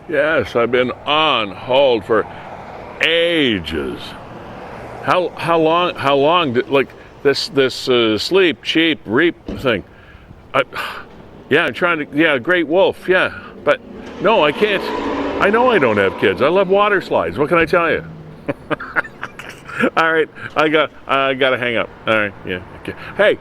Yes, I've been on hold for ages. How long? How long did this sleep cheap reap thing? Yeah, I'm trying to. Yeah, Great Wolf. Yeah, but no, I can't. I know I don't have kids. I love water slides. What can I tell you? All right, I got to hang up. All right, yeah. Okay. Hey,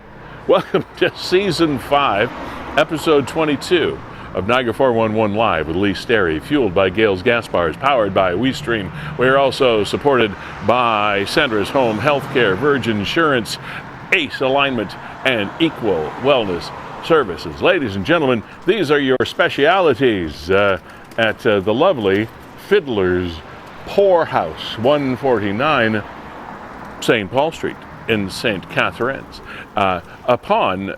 welcome to season 5, episode 22 of Niagara 411 Live with Sterry, fueled by Gales Gas Bars, powered by WeeStreem. We're also supported by Sandra's Home Healthcare, Virgin Insurance, ACE Alignment, and Equal Wellness Services. Ladies and gentlemen, these are your specialities at the lovely Fiddler's Poorhouse, 149 St. Paul Street in St. Catharines. Upon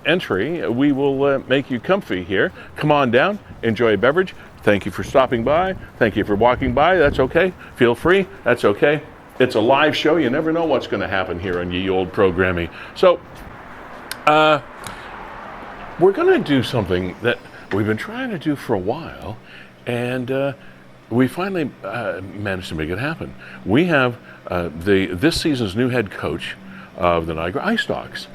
entry, we will make you comfy here. Come on down, enjoy a beverage. Thank you for stopping by. Thank you for walking by. That's okay. Feel free. That's okay. It's a live show. You never know what's going to happen here on Ye Old Programming. So, we're going to do something that we've been trying to do for a while, and we finally managed to make it happen. We have this season's new head coach of the Niagara IceDogs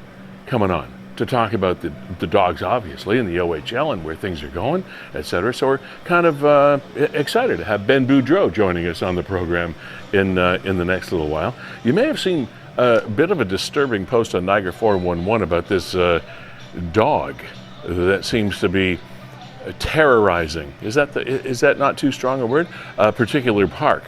coming on to talk about the dogs, obviously, and the OHL and where things are going, etc. So we're kind of excited to have Ben Boudreau joining us on the program in the next little while. You may have seen a bit of a disturbing post on Niagara 411 about this dog that seems to be terrorizing. Is that not too strong a word? A particular park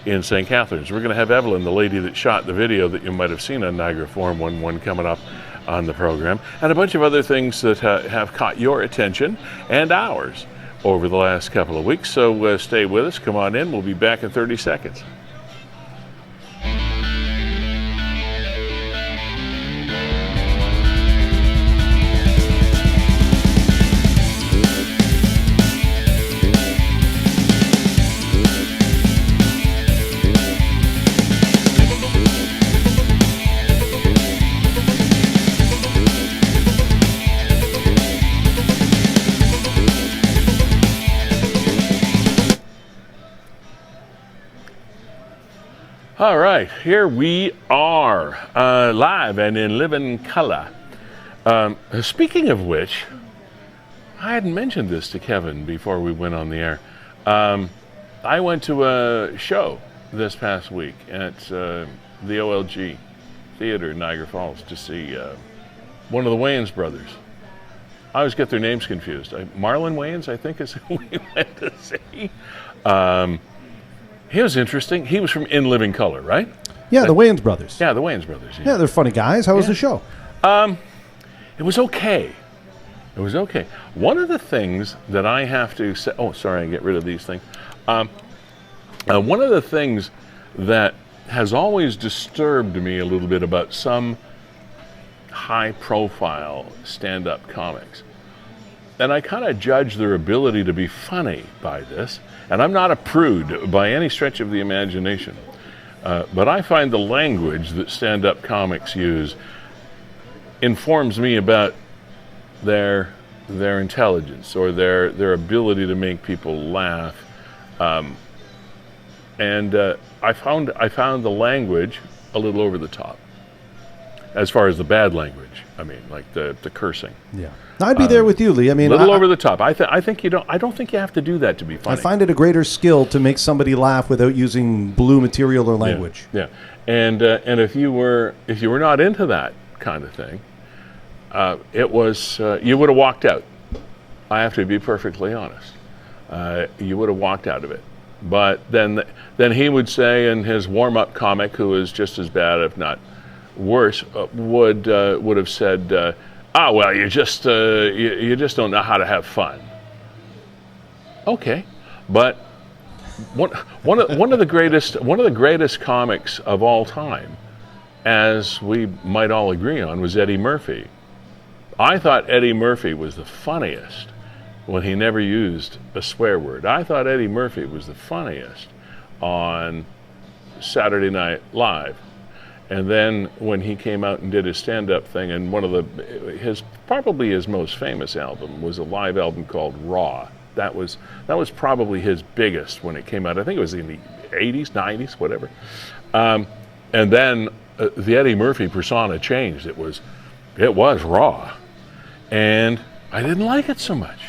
in St. Catharines. We're going to have Evelyn, the lady that shot the video that you might have seen on Niagara 411, coming up on the program, and a bunch of other things that have caught your attention and ours over the last couple of weeks. So stay with us. Come on in. We'll be back in 30 seconds. All right, here we are, live and in living color. Speaking of which, I hadn't mentioned this to Kevin before we went on the air. I went to a show this past week at the OLG Theater in Niagara Falls to see one of the Wayans brothers. I always get their names confused. Marlon Wayans, I think, is who we went to see. He was interesting. He was from In Living Color, right? Yeah, the Wayans brothers. Yeah, the Wayans brothers. Yeah, they're funny guys. How was the show? It was okay. It was okay. One of the things that I have to say... Oh, sorry, I get rid of these things. One of the things that has always disturbed me a little bit about some high-profile stand-up comics, and I kind of judge their ability to be funny by this, and I'm not a prude by any stretch of the imagination, but I find the language that stand-up comics use informs me about their intelligence or their ability to make people laugh, and I found the language a little over the top, as far as the bad language. I mean, like the cursing. Yeah, I'd be there with you, Lee. I mean, a little over the top. I think you don't. I don't think you have to do that to be funny. I find it a greater skill to make somebody laugh without using blue material or language. Yeah. And if you were not into that kind of thing, it was you would have walked out. I have to be perfectly honest. You would have walked out of it. But then he would say in his warm-up comic, who is just as bad, if not worse, would have said, well, you just don't know how to have fun. Okay, but one of the greatest comics of all time, as we might all agree on, was Eddie Murphy. I thought Eddie Murphy was the funniest when he never used a swear word. I thought Eddie Murphy was the funniest on Saturday Night Live. And then when he came out and did his stand-up thing, and probably his most famous album was a live album called Raw. That was probably his biggest when it came out. I think it was in the 80s, 90s, whatever. And then the Eddie Murphy persona changed. It was raw, and I didn't like it so much.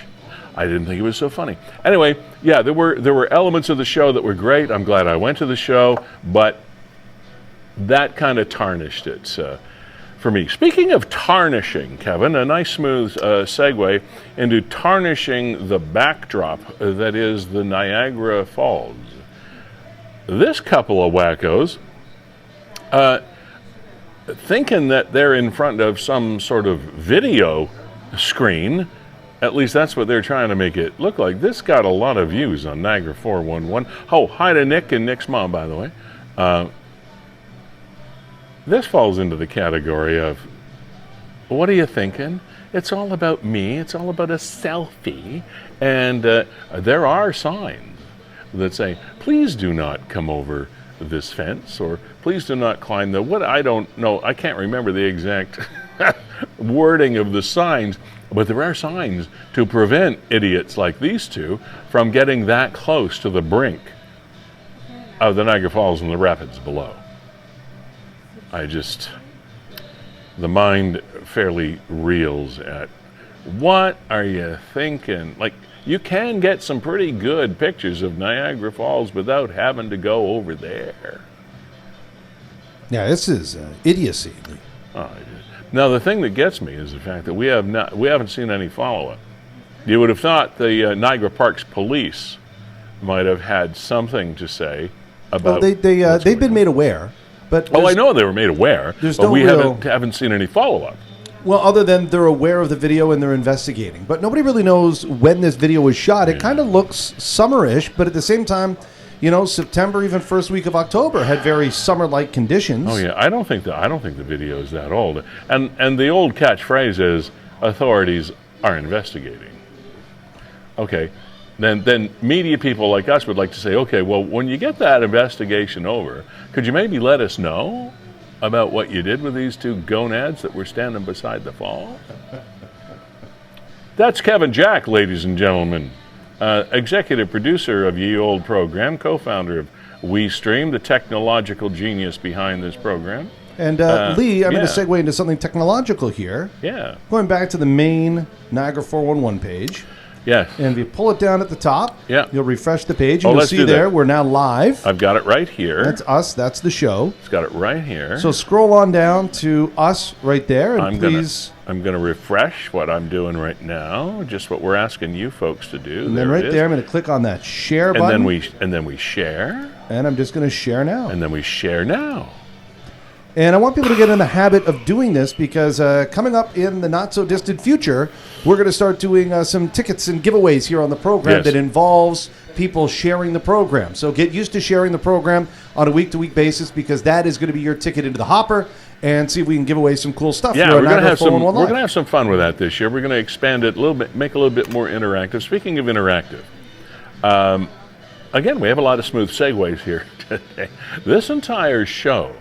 I didn't think it was so funny. Anyway, yeah, there were elements of the show that were great. I'm glad I went to the show, but that kind of tarnished it for me. Speaking of tarnishing, Kevin, a nice smooth segue into tarnishing the backdrop that is the Niagara Falls. This couple of wackos, thinking that they're in front of some sort of video screen, at least that's what they're trying to make it look like. This got a lot of views on Niagara 411. Oh, hi to Nick and Nick's mom, by the way. This falls into the category of, what are you thinking? It's all about me. It's all about a selfie. And there are signs that say, please do not come over this fence, or please do not climb the, what, I don't know, I can't remember the exact wording of the signs, but there are signs to prevent idiots like these two from getting that close to the brink of the Niagara Falls and the rapids below. The mind fairly reels at, what are you thinking? Like, you can get some pretty good pictures of Niagara Falls without having to go over there. Yeah, this is idiocy. Now, the thing that gets me is the fact that we haven't seen any follow-up. You would have thought the Niagara Parks Police might have had something to say about. Well, they've been made aware, but I know they were made aware, but we haven't seen any follow-up. Well, other than they're aware of the video and they're investigating. But nobody really knows when this video was shot. It kind of looks summerish, but at the same time, September, even first week of October, had very summer-like conditions. Oh yeah, I don't think the video is that old. And the old catchphrase is, authorities are investigating. Okay, then media people like us would like to say, okay, well, when you get that investigation over, could you maybe let us know about what you did with these two gonads that were standing beside the fall? That's Kevin Jack, ladies and gentlemen, executive producer of Ye Old Program, co-founder of WeeStream, the technological genius behind this program. And Lee, I'm going to segue into something technological here. Yeah. Going back to the main Niagara 411 page. Yes. And if you pull it down at the top, you'll refresh the page, and you'll see there, we're now live. I've got it right here. That's us. That's the show. It's got it right here. So scroll on down to us right there, and I'm going to refresh what I'm doing right now, just what we're asking you folks to do. And then right there, I'm going to click on that share button. And then we share. And I'm just going to share now. And then we share now. And I want people to get in the habit of doing this because coming up in the not-so-distant future, we're going to start doing some tickets and giveaways here on the program that involves people sharing the program. So get used to sharing the program on a week-to-week basis because that is going to be your ticket into the hopper, and see if we can give away some cool stuff. Yeah, we're going to have some fun with that this year. We're going to expand it a little bit, make it a little bit more interactive. Speaking of interactive, again, we have a lot of smooth segues here today. This entire show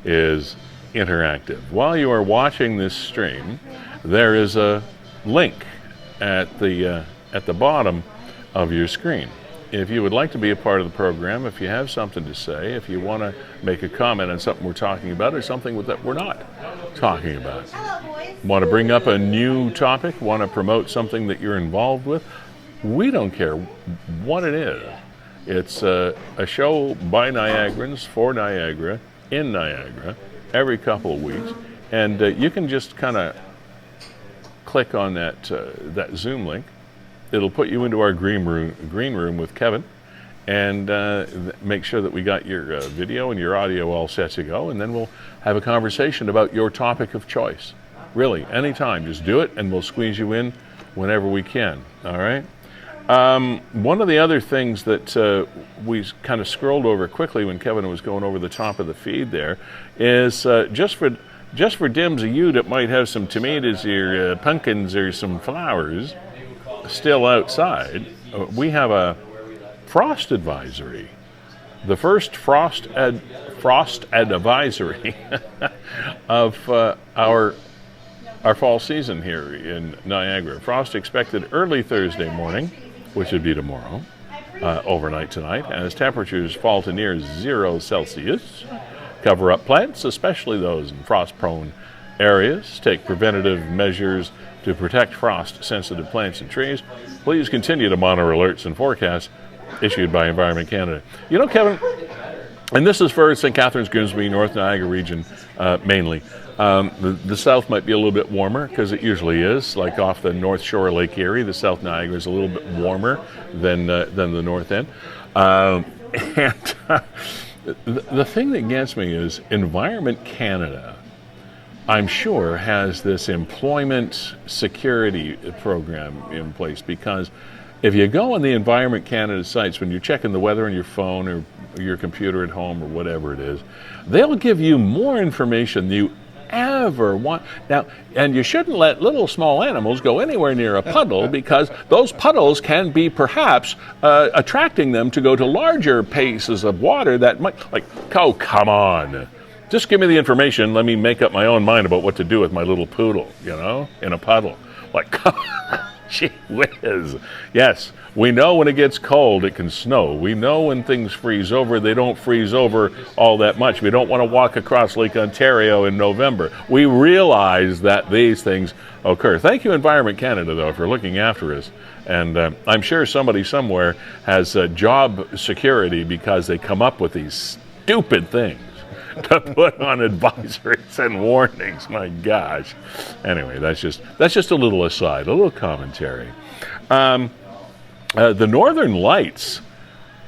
is interactive. While you are watching this stream, there is a link at the bottom of your screen. If you would like to be a part of the program, if you have something to say, if you want to make a comment on something we're talking about or something that we're not talking about, want to bring up a new topic, want to promote something that you're involved with, we don't care what it is. It's a show by Niagarans for Niagara, in Niagara, every couple of weeks, and you can just kind of click on that Zoom link. It'll put you into our green room with Kevin, and make sure that we got your video and your audio all set to go, and then we'll have a conversation about your topic of choice. Really, anytime, just do it, and we'll squeeze you in whenever we can. All right. One of the other things that we kind of scrolled over quickly when Kevin was going over the top of the feed there is just for dims of you that might have some tomatoes or pumpkins or some flowers still outside, we have a frost advisory. The first frost advisory of our fall season here in Niagara. Frost expected early Thursday morning which would be tomorrow, overnight tonight, as temperatures fall to near 0 Celsius. Cover up plants, especially those in frost-prone areas. Take preventative measures to protect frost-sensitive plants and trees. Please continue to monitor alerts and forecasts issued by Environment Canada. You know, Kevin, and this is for St. Catharines, Grimsby, North Niagara region mainly. The south might be a little bit warmer, because it usually is. Like off the North Shore of Lake Erie, the South Niagara is a little bit warmer than the north end. The thing that gets me is Environment Canada, I'm sure, has this employment security program in place, because if you go on the Environment Canada sites, when you're checking the weather on your phone or your computer at home or whatever it is, they'll give you more information than you ever want. Now, and you shouldn't let little small animals go anywhere near a puddle, because those puddles can be perhaps attracting them to go to larger paces of water that might, like, oh, come on. Just give me the information. Let me make up my own mind about what to do with my little poodle, in a puddle. Like, gee whiz. Yes, we know when it gets cold, it can snow. We know when things freeze over, they don't freeze over all that much. We don't want to walk across Lake Ontario in November. We realize that these things occur. Thank you, Environment Canada, though, for looking after us. And I'm sure somebody somewhere has job security, because they come up with these stupid things to put on advisories and warnings. My gosh. Anyway, that's just a little aside, a little commentary. The Northern Lights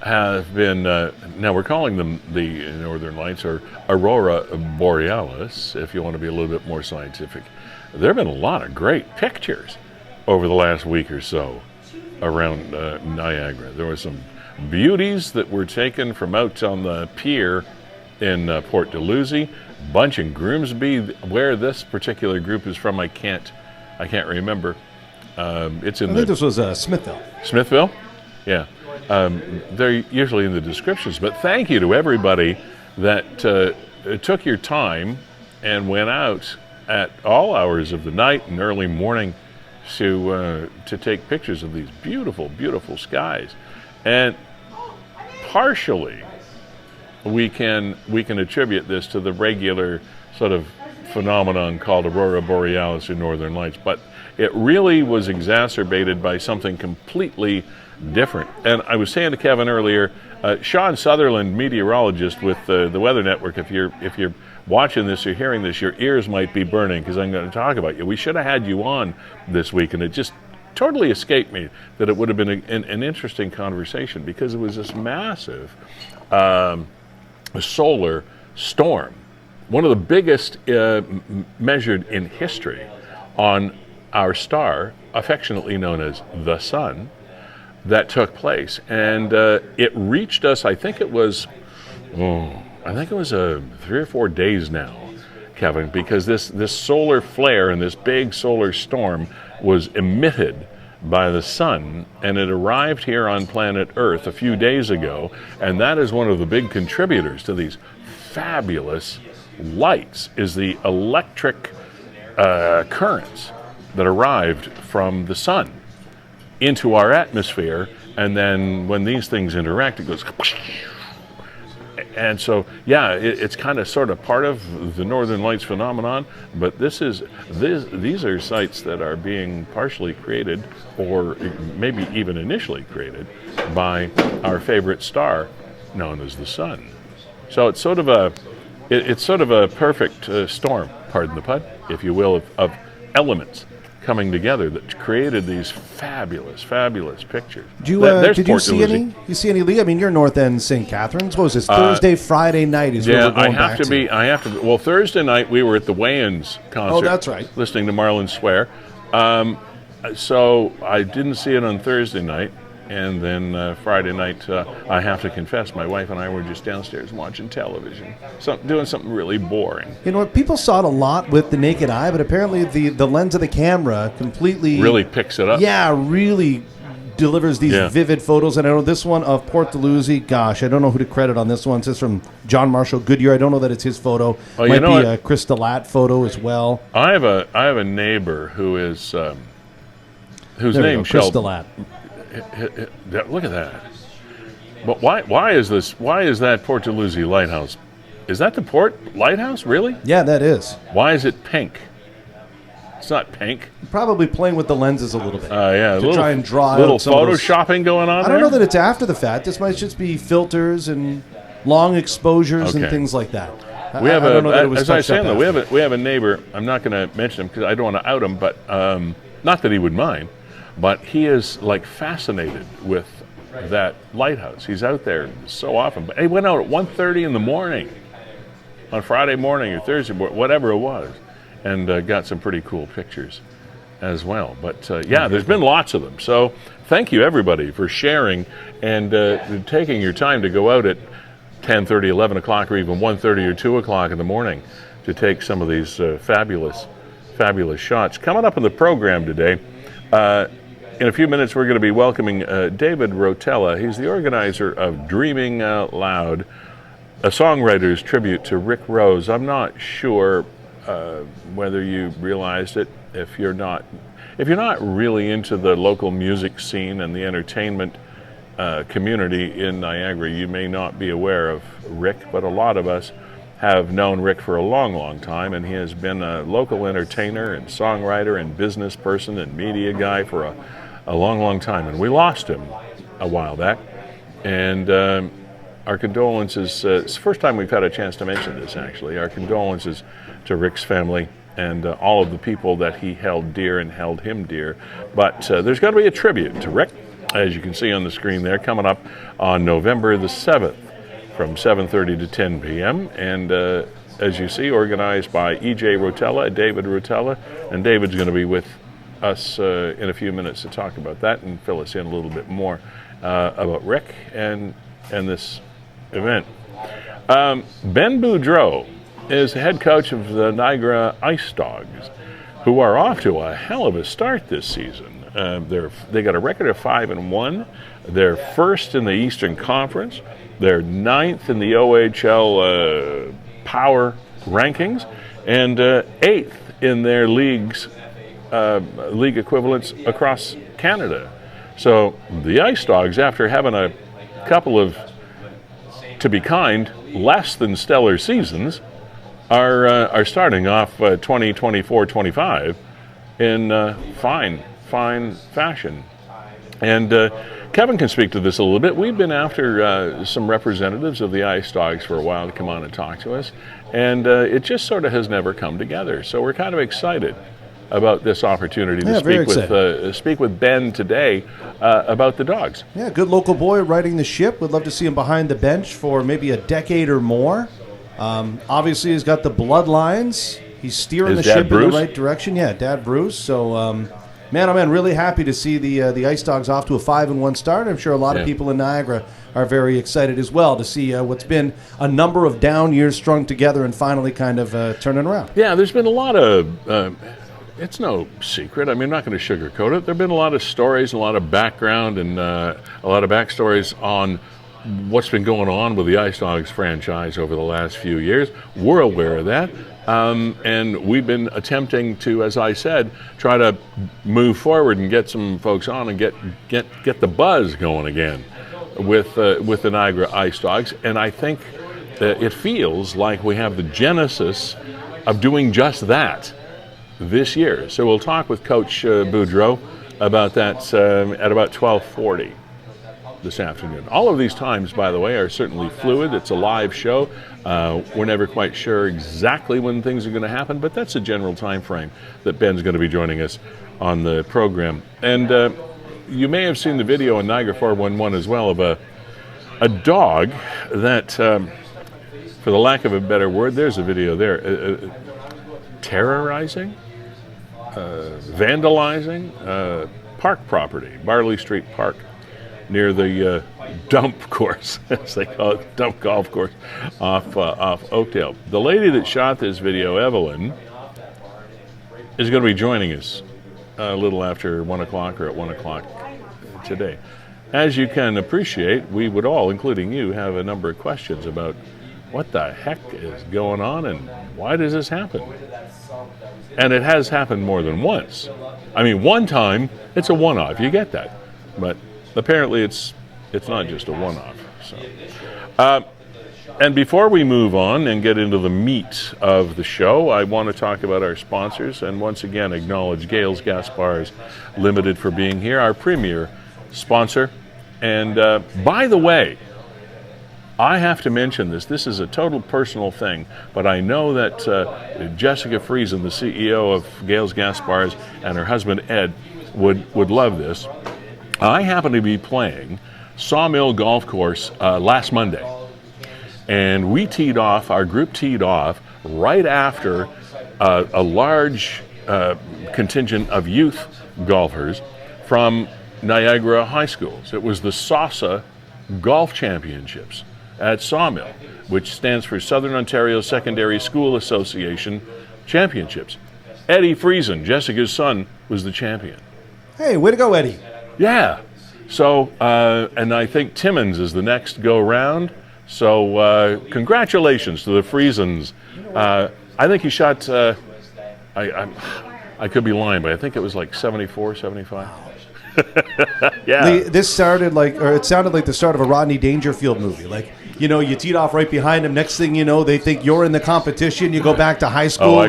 have been, now we're calling them the Northern Lights, or Aurora Borealis, if you want to be a little bit more scientific. There have been a lot of great pictures over the last week or so around Niagara. There were some beauties that were taken from out on the pier in Port Dalhousie, bunch in Grimsby. Where this particular group is from, I can't remember. It's in. I think this was Smithville. Smithville, yeah. They're usually in the descriptions. But thank you to everybody that took your time and went out at all hours of the night and early morning to take pictures of these beautiful, beautiful skies. And partially, we can attribute this to the regular sort of phenomenon called Aurora Borealis or Northern Lights, but it really was exacerbated by something completely different. And I was saying to Kevin earlier, Sean Sutherland, meteorologist with the Weather Network, if you're watching this or hearing this, your ears might be burning, because I'm going to talk about you. We should have had you on this week, and it just totally escaped me that it would have been an interesting conversation, because it was this massive solar storm, one of the biggest measured in history on our star, affectionately known as the sun, that took place. And it reached us, I think it was 3 or 4 days now, Kevin, because this solar flare and this big solar storm was emitted by the sun, and it arrived here on planet Earth a few days ago, and that is one of the big contributors to these fabulous lights, is the electric currents that arrived from the sun into our atmosphere, and then when these things interact, it goes. And so, yeah, it's kind of sort of part of the Northern Lights phenomenon, but these are sites that are being partially created, or maybe even initially created, by our favorite star, known as the sun. So it's sort of a perfect storm, pardon the pun, if you will, of elements coming together that created these fabulous, fabulous pictures. Did you see any? You see any, Lee? I mean, you're North End St. Catharines. What was this? Thursday, Friday night is where we're going back to. I have to. Well, Thursday night we were at the Wayans concert. Oh, that's right. Listening to Marlon swear. So I didn't see it on Thursday night. And then Friday night, I have to confess, my wife and I were just downstairs watching television, doing something really boring. You know what? People saw it a lot with the naked eye, but apparently the lens of the camera completely... really picks it up? Yeah, really delivers these vivid photos. And I know this one of Port Dalhousie, gosh, I don't know who to credit on this one. It says from John Marshall Goodyear. I don't know that it's his photo. Oh, might be a Chris Delat photo as well. I have a neighbor who is... whose name Chris Delat. Look at that. But why is that Port Dalhousie lighthouse? Is that the port lighthouse, really? Yeah, that is. Why is it pink? It's not pink. Probably playing with the lenses a little bit. Yeah, to try and draw little out some of those. photoshopping going on. I don't know that it's after the fact. This might just be filters and long exposures and things like that. We have as I was saying though, we have a neighbor. I'm not going to mention him because I don't want to out him, but not that he would mind. But he is like fascinated with that lighthouse. He's out there so often. But he went out at 1:30 in the morning on Friday morning or Thursday morning, whatever it was, and got some pretty cool pictures as well. But there's been lots of them. So thank you everybody for sharing and taking your time to go out at 10:30, 11 o'clock, or even 1:30 or 2 o'clock in the morning to take some of these fabulous shots. Coming up in the program today, in a few minutes we're going to be welcoming David Rotella. He's the organizer of Dreaming Out Loud, a songwriter's tribute to Rick Rose. I'm not sure whether you realized it. If you're not really into the local music scene and the entertainment community in Niagara, you may not be aware of Rick, but a lot of us have known Rick for a long, long time, and he has been a local entertainer and songwriter and business person and media guy for a long, long time. And we lost him a while back, and our condolences. It's the first time we've had a chance to mention this, actually. Our condolences to Rick's family and all of the people that he held dear and held him dear. But there's got to be a tribute to Rick, as you can see on the screen there, coming up on November the 7th from 7:30 to 10 p.m. And as you see, organized by E.J. Rotella, David Rotella, and David's going to be with us in a few minutes to talk about that and fill us in a little bit more about Rick and this event. Ben Boudreau is the head coach of the Niagara IceDogs, who are off to a hell of a start this season. They got a record of 5-1. They're first in the Eastern Conference. They're 9th in the OHL power rankings, and 8th in their league equivalents across Canada. So the IceDogs, after having a couple of, to be kind, less than stellar seasons, are starting off 2024-25 in fine fashion. And Kevin can speak to this a little bit. We've been after some representatives of the IceDogs for a while to come on and talk to us, and it just sort of has never come together. So we're kind of excited about this opportunity to speak with Ben today about the Dogs. Yeah, good local boy riding the ship. Would love to see him behind the bench for maybe a decade or more. Obviously, he's got the bloodlines. He's steering the ship in the right direction. Yeah, Dad Bruce. So, man, oh man, really happy to see the IceDogs off to a 5-1 start. I'm sure a lot of people in Niagara are very excited as well to see what's been a number of down years strung together and finally kind of turning around. Yeah, there's been a lot of, it's no secret. I mean, I'm not going to sugarcoat it. There have been a lot of stories, a lot of background, and a lot of backstories on what's been going on with the IceDogs franchise over the last few years. We're aware of that. And we've been attempting to, as I said, try to move forward and get some folks on and get the buzz going again with the Niagara IceDogs. And I think that it feels like we have the genesis of doing just that this year. So we'll talk with Coach Boudreau about that at about 12:40 this afternoon. All of these times, by the way, are certainly fluid. It's a live show. We're never quite sure exactly when things are going to happen, but that's a general time frame that Ben's going to be joining us on the program. And you may have seen the video on Niagara 411 as well of a dog that, for the lack of a better word, there's a video there, terrorizing, vandalizing park property, Barley Street Park, near the dump course, as they call it, dump golf course, off Oakdale. The lady that shot this video, Evelyn, is going to be joining us a little after 1 o'clock or at 1 o'clock today. As you can appreciate, we would all, including you, have a number of questions about what the heck is going on and why does this happen? And it has happened more than once. I mean, one time, it's a one-off, you get that. But apparently it's not just a one-off. So, and before we move on and get into the meat of the show, I want to talk about our sponsors and once again acknowledge Gales Gas Bars Limited for being here, our premier sponsor. And by the way, I have to mention this. This is a total personal thing, but I know that Jessica Friesen, the CEO of Gales Gas Bars, and her husband Ed would love this. I happened to be playing Sawmill Golf Course last Monday, and our group teed off right after a large contingent of youth golfers from Niagara high schools. It was the SOSA Golf Championships at Sawmill, which stands for Southern Ontario Secondary School Association Championships. Eddie Friesen, Jessica's son, was the champion. Hey, way to go, Eddie. Yeah. So, and I think Timmins is the next go-round. So, congratulations to the Friesens. I think he shot, I could be lying, but I think it was like 74, 75. Yeah. This started it sounded like the start of a Rodney Dangerfield movie. Like, you teed off right behind them. Next thing you know, they think you're in the competition. You go back to high school. I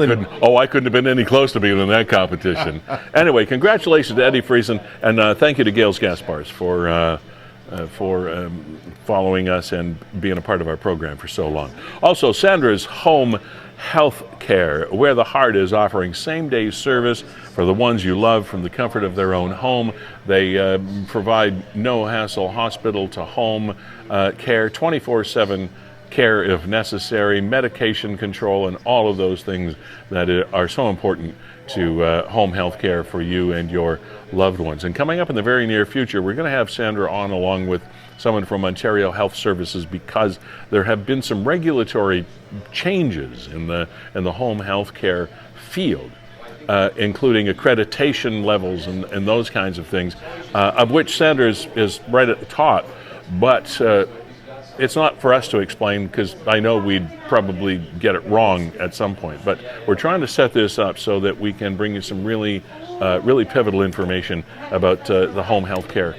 couldn't have been any close to being in that competition. Anyway, congratulations to Eddie Friesen, and thank you to Gales Gas Bars for following us and being a part of our program for so long. Also, Sandra's Home Health Care, where the heart is, offering same-day service for the ones you love from the comfort of their own home. They provide no-hassle hospital-to-home care, 24/7 care if necessary, medication control, and all of those things that are so important to home health care for you and your loved ones. And coming up in the very near future, we're going to have Sandra on along with someone from Ontario Health Services, because there have been some regulatory changes in the home health care field, including accreditation levels and those kinds of things, of which Sandra is right at the top. But it's not for us to explain, because I know we'd probably get it wrong at some point. But we're trying to set this up so that we can bring you some really pivotal information about the home health care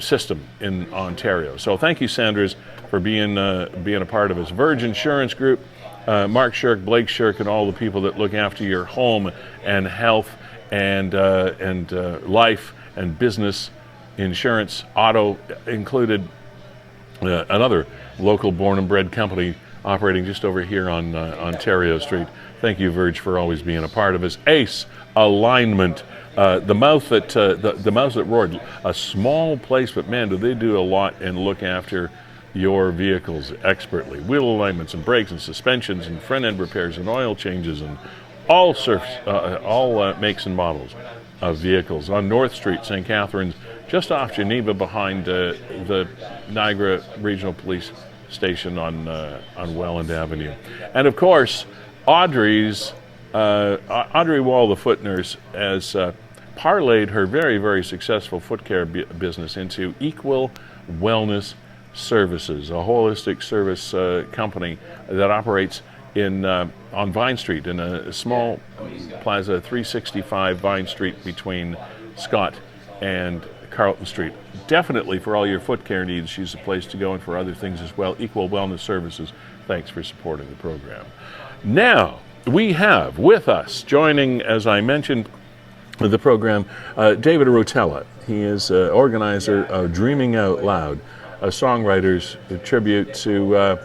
system in Ontario. So thank you, Sanders, for being a part of this. Verge Insurance Group, Mark Shirk, Blake Shirk, and all the people that look after your home and health and life and business insurance, auto included. Another local born and bred company operating just over here on Ontario Street. Thank you, Verge, for always being a part of us. Ace Alignment, the mouth that roared. A small place, but man, do they do a lot and look after your vehicles expertly. Wheel alignments and brakes and suspensions and front end repairs and oil changes and all makes and models of vehicles on North Street, St. Catharines, just off Geneva, behind the Niagara Regional Police Station on Welland Avenue. And of course, Audrey Wall, the foot nurse, has parlayed her very, very successful foot care business into Equal Wellness Services, a holistic service company that operates on Vine Street, in a small plaza, 365 Vine Street, between Scott and Carlton Street. Definitely for all your foot care needs, she's a place to go, and for other things as well. Equal Wellness Services, thanks for supporting the program. Now, we have with us, joining, as I mentioned, the program, David Rotella. He is organizer of Dreaming Out Loud, a songwriter's tribute to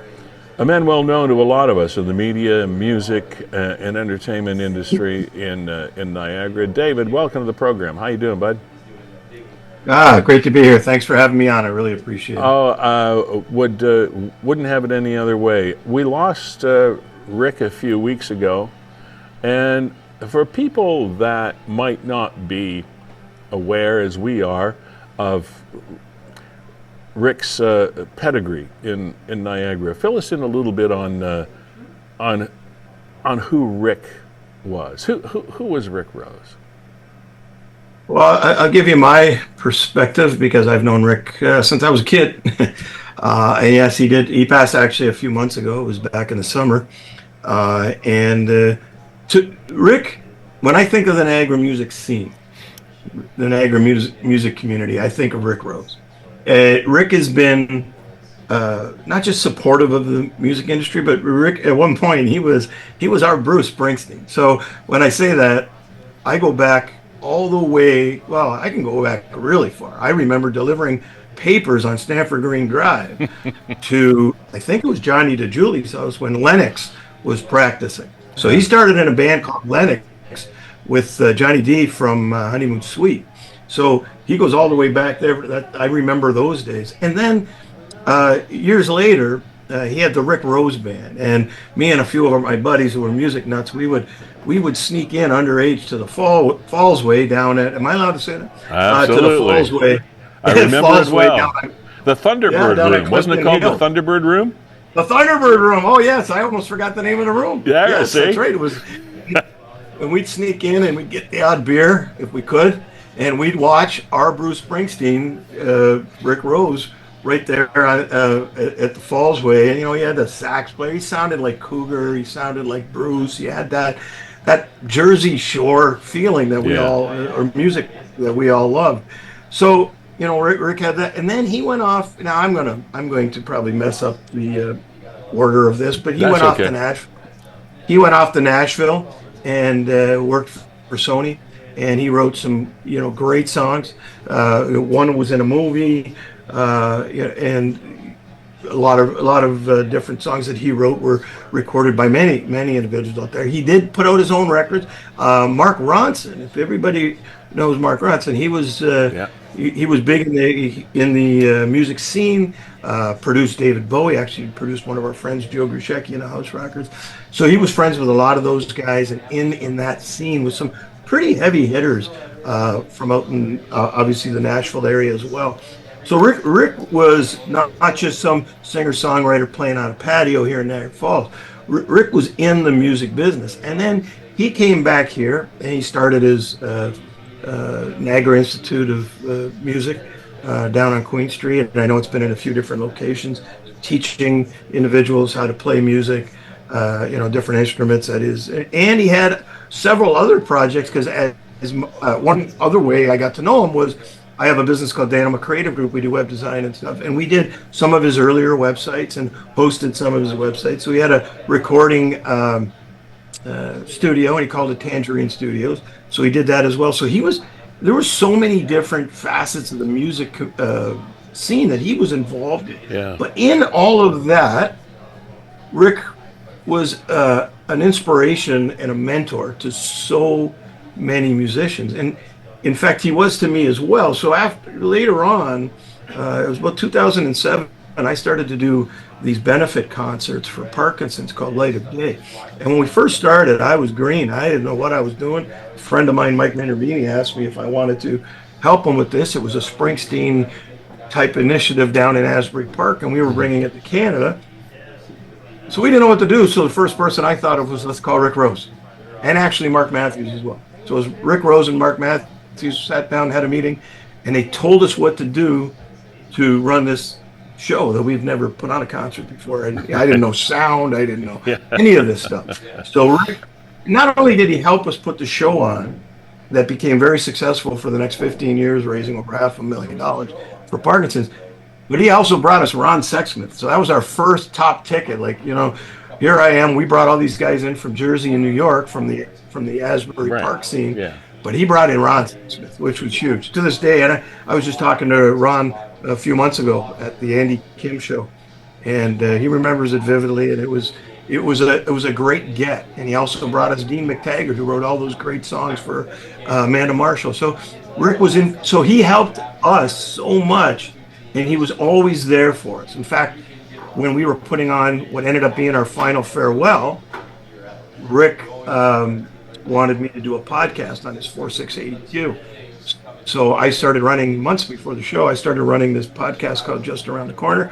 a man well known to a lot of us in the media, music, and entertainment industry in Niagara. David, welcome to the program. How you doing, bud? Great to be here. Thanks for having me on. I really appreciate it. Wouldn't have it any other way. We lost Rick a few weeks ago, and for people that might not be aware, as we are, of Rick's pedigree in Niagara, fill us in a little bit on who Rick was. Who was Rick Rose? Well, I'll give you my perspective, because I've known Rick since I was a kid. And yes, he did. He passed actually a few months ago. It was back in the summer. And to Rick, when I think of the Niagara music scene, the Niagara music community, I think of Rick Rose. Rick has been not just supportive of the music industry, but Rick at one point he was our Bruce Springsteen. So when I say that, I go back all the way. Well, I can go back really far. I remember delivering papers on Stanford Green Drive to, I think it was Johnny DeJulie's house when Lennox was practicing. So he started in a band called Lennox with Johnny D from Honeymoon Suite. So he goes all the way back there. I remember those days. And then years later, he had the Rick Rose Band, and me and a few of my buddies who were music nuts, we would sneak in underage to the Falls Way down at. Am I allowed to say that? Absolutely. To the Falls Way. I remember Falls it well. Way The Thunderbird Room, wasn't it called the Thunderbird Room? The Thunderbird Room. Oh yes, I almost forgot the name of the room. Yeah, yes, see? That's right. It was. And we'd sneak in and we'd get the odd beer if we could, and we'd watch our Bruce Springsteen, Rick Rose, right there at the Falls Way. And he had the sax player. He sounded like Cougar. He sounded like Bruce. He had that Jersey Shore feeling that we all, or music that we all loved. So Rick had that, and then he went off. Now I'm going to probably mess up the order of this, but he went off to Nashville. He went off to Nashville and worked for Sony, and he wrote some great songs. One was in a movie, and a lot of different songs that he wrote were recorded by many individuals out there. He did put out his own records. Mark Ronson, if everybody knows Mark Ronson, he was he was big in the music scene. Produced David Bowie. Actually produced one of our friends, Joe Grusecki, in the House Rockers. So he was friends with a lot of those guys, and in that scene with some pretty heavy hitters from out in obviously the Nashville area as well. So Rick was not just some singer-songwriter playing on a patio here in Niagara Falls. Rick was in the music business, and then he came back here and he started his Niagara Institute of Music down on Queen Street, and I know it's been in a few different locations, teaching individuals how to play music, different instruments. That is, and he had several other projects because one other way I got to know him was I have a business called Danima Creative Group. We do web design and stuff, and we did some of his earlier websites and hosted some of his websites. So he had a recording studio, and he called it Tangerine Studios. So he did that as well. So there were so many different facets of the music scene that he was involved in. Yeah. But in all of that, Rick was an inspiration and a mentor to so many musicians. And in fact, he was to me as well. So later on, it was about 2007, and I started to do these benefit concerts for Parkinson's called Light of Day. And when we first started, I was green. I didn't know what I was doing. A friend of mine, Mike Minervini, asked me if I wanted to help him with this. It was a Springsteen type initiative down in Asbury Park, and we were bringing it to Canada. So we didn't know what to do. So the first person I thought of was, let's call Rick Rose, and actually Mark Matthews as well. So it was Rick Rose and Mark Matthews sat down, had a meeting, and they told us what to do to run this show that we've never put on a concert before. And I didn't know sound, I didn't know any of this stuff. So Rick, not only did he help us put the show on, that became very successful for the next 15 years, raising over $500,000 for Parkinson's, but he also brought us Ron Sexsmith. So that was our first top ticket. Here I am. We brought all these guys in from Jersey and New York from the Asbury Park scene. Yeah. But he brought in Ron Smith, which was huge to this day. And I was just talking to Ron a few months ago at the Andy Kim show, and he remembers it vividly. And it was a great get. And he also brought us Dean McTaggart, who wrote all those great songs for Amanda Marshall. So Rick was in. So he helped us so much, and he was always there for us. In fact, when we were putting on what ended up being our final farewell, Rick wanted me to do a podcast on his 4682. So I started running months before the show. I started running this podcast called Just Around the Corner.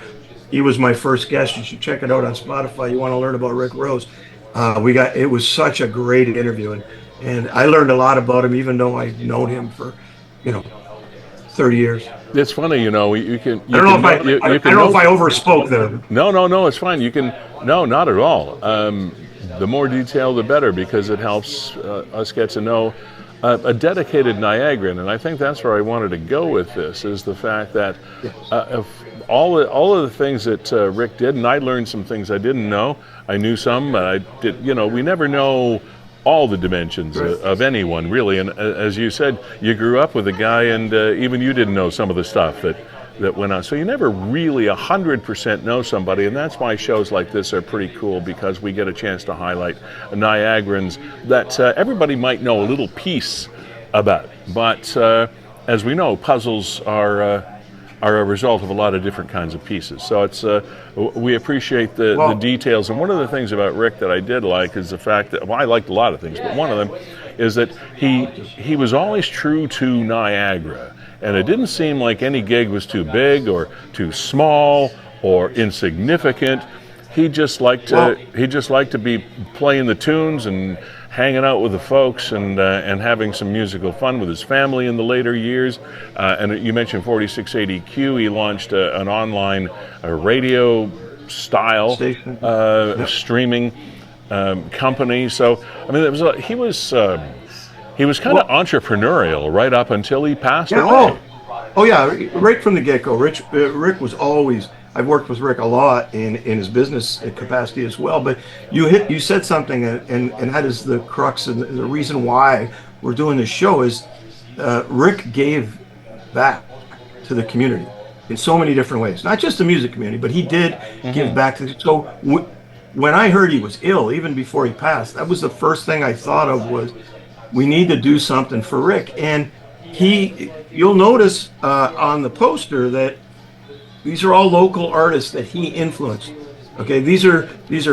He was my first guest. You should check it out on Spotify. You want to learn about Rick Rose. It was such a great interview, and I learned a lot about him, even though I've known him for 30 years. It's funny, you can. I don't know if I overspoke there. No, it's fine. No, not at all. The more detail, the better, because it helps us get to know a dedicated Niagaran, and I think that's where I wanted to go with this, is the fact that of all of the things that Rick did, and I learned some things I didn't know. I knew some, but I did. We never know all the dimensions of anyone, really. And as you said, you grew up with a guy, and even you didn't know some of the stuff that went on. So you never really 100% know somebody, and that's why shows like this are pretty cool, because we get a chance to highlight Niagarans that everybody might know a little piece about. But as we know, puzzles are a result of a lot of different kinds of pieces. So it's we appreciate the details. And one of the things about Rick that I did like is the fact that, well, I liked a lot of things, but one of them is that he was always true to Niagara. And it didn't seem like any gig was too big or too small or insignificant. He just liked to be playing the tunes and hanging out with the folks and having some musical fun with his family in the later years. And you mentioned 4680Q. He launched an online radio style streaming company. So I mean, he was kind of entrepreneurial right up until he passed away. Oh yeah, right from the get-go. Rick was always. I've worked with Rick a lot in his business capacity as well. But you said something, and that is the crux and the reason why we're doing this show is Rick gave back to the community in so many different ways. Not just the music community, but he did give back to. So when I heard he was ill, even before he passed, that was the first thing I thought of was, we need to do something for Rick. And you'll notice on the poster that these are all local artists that he influenced. Okay, these are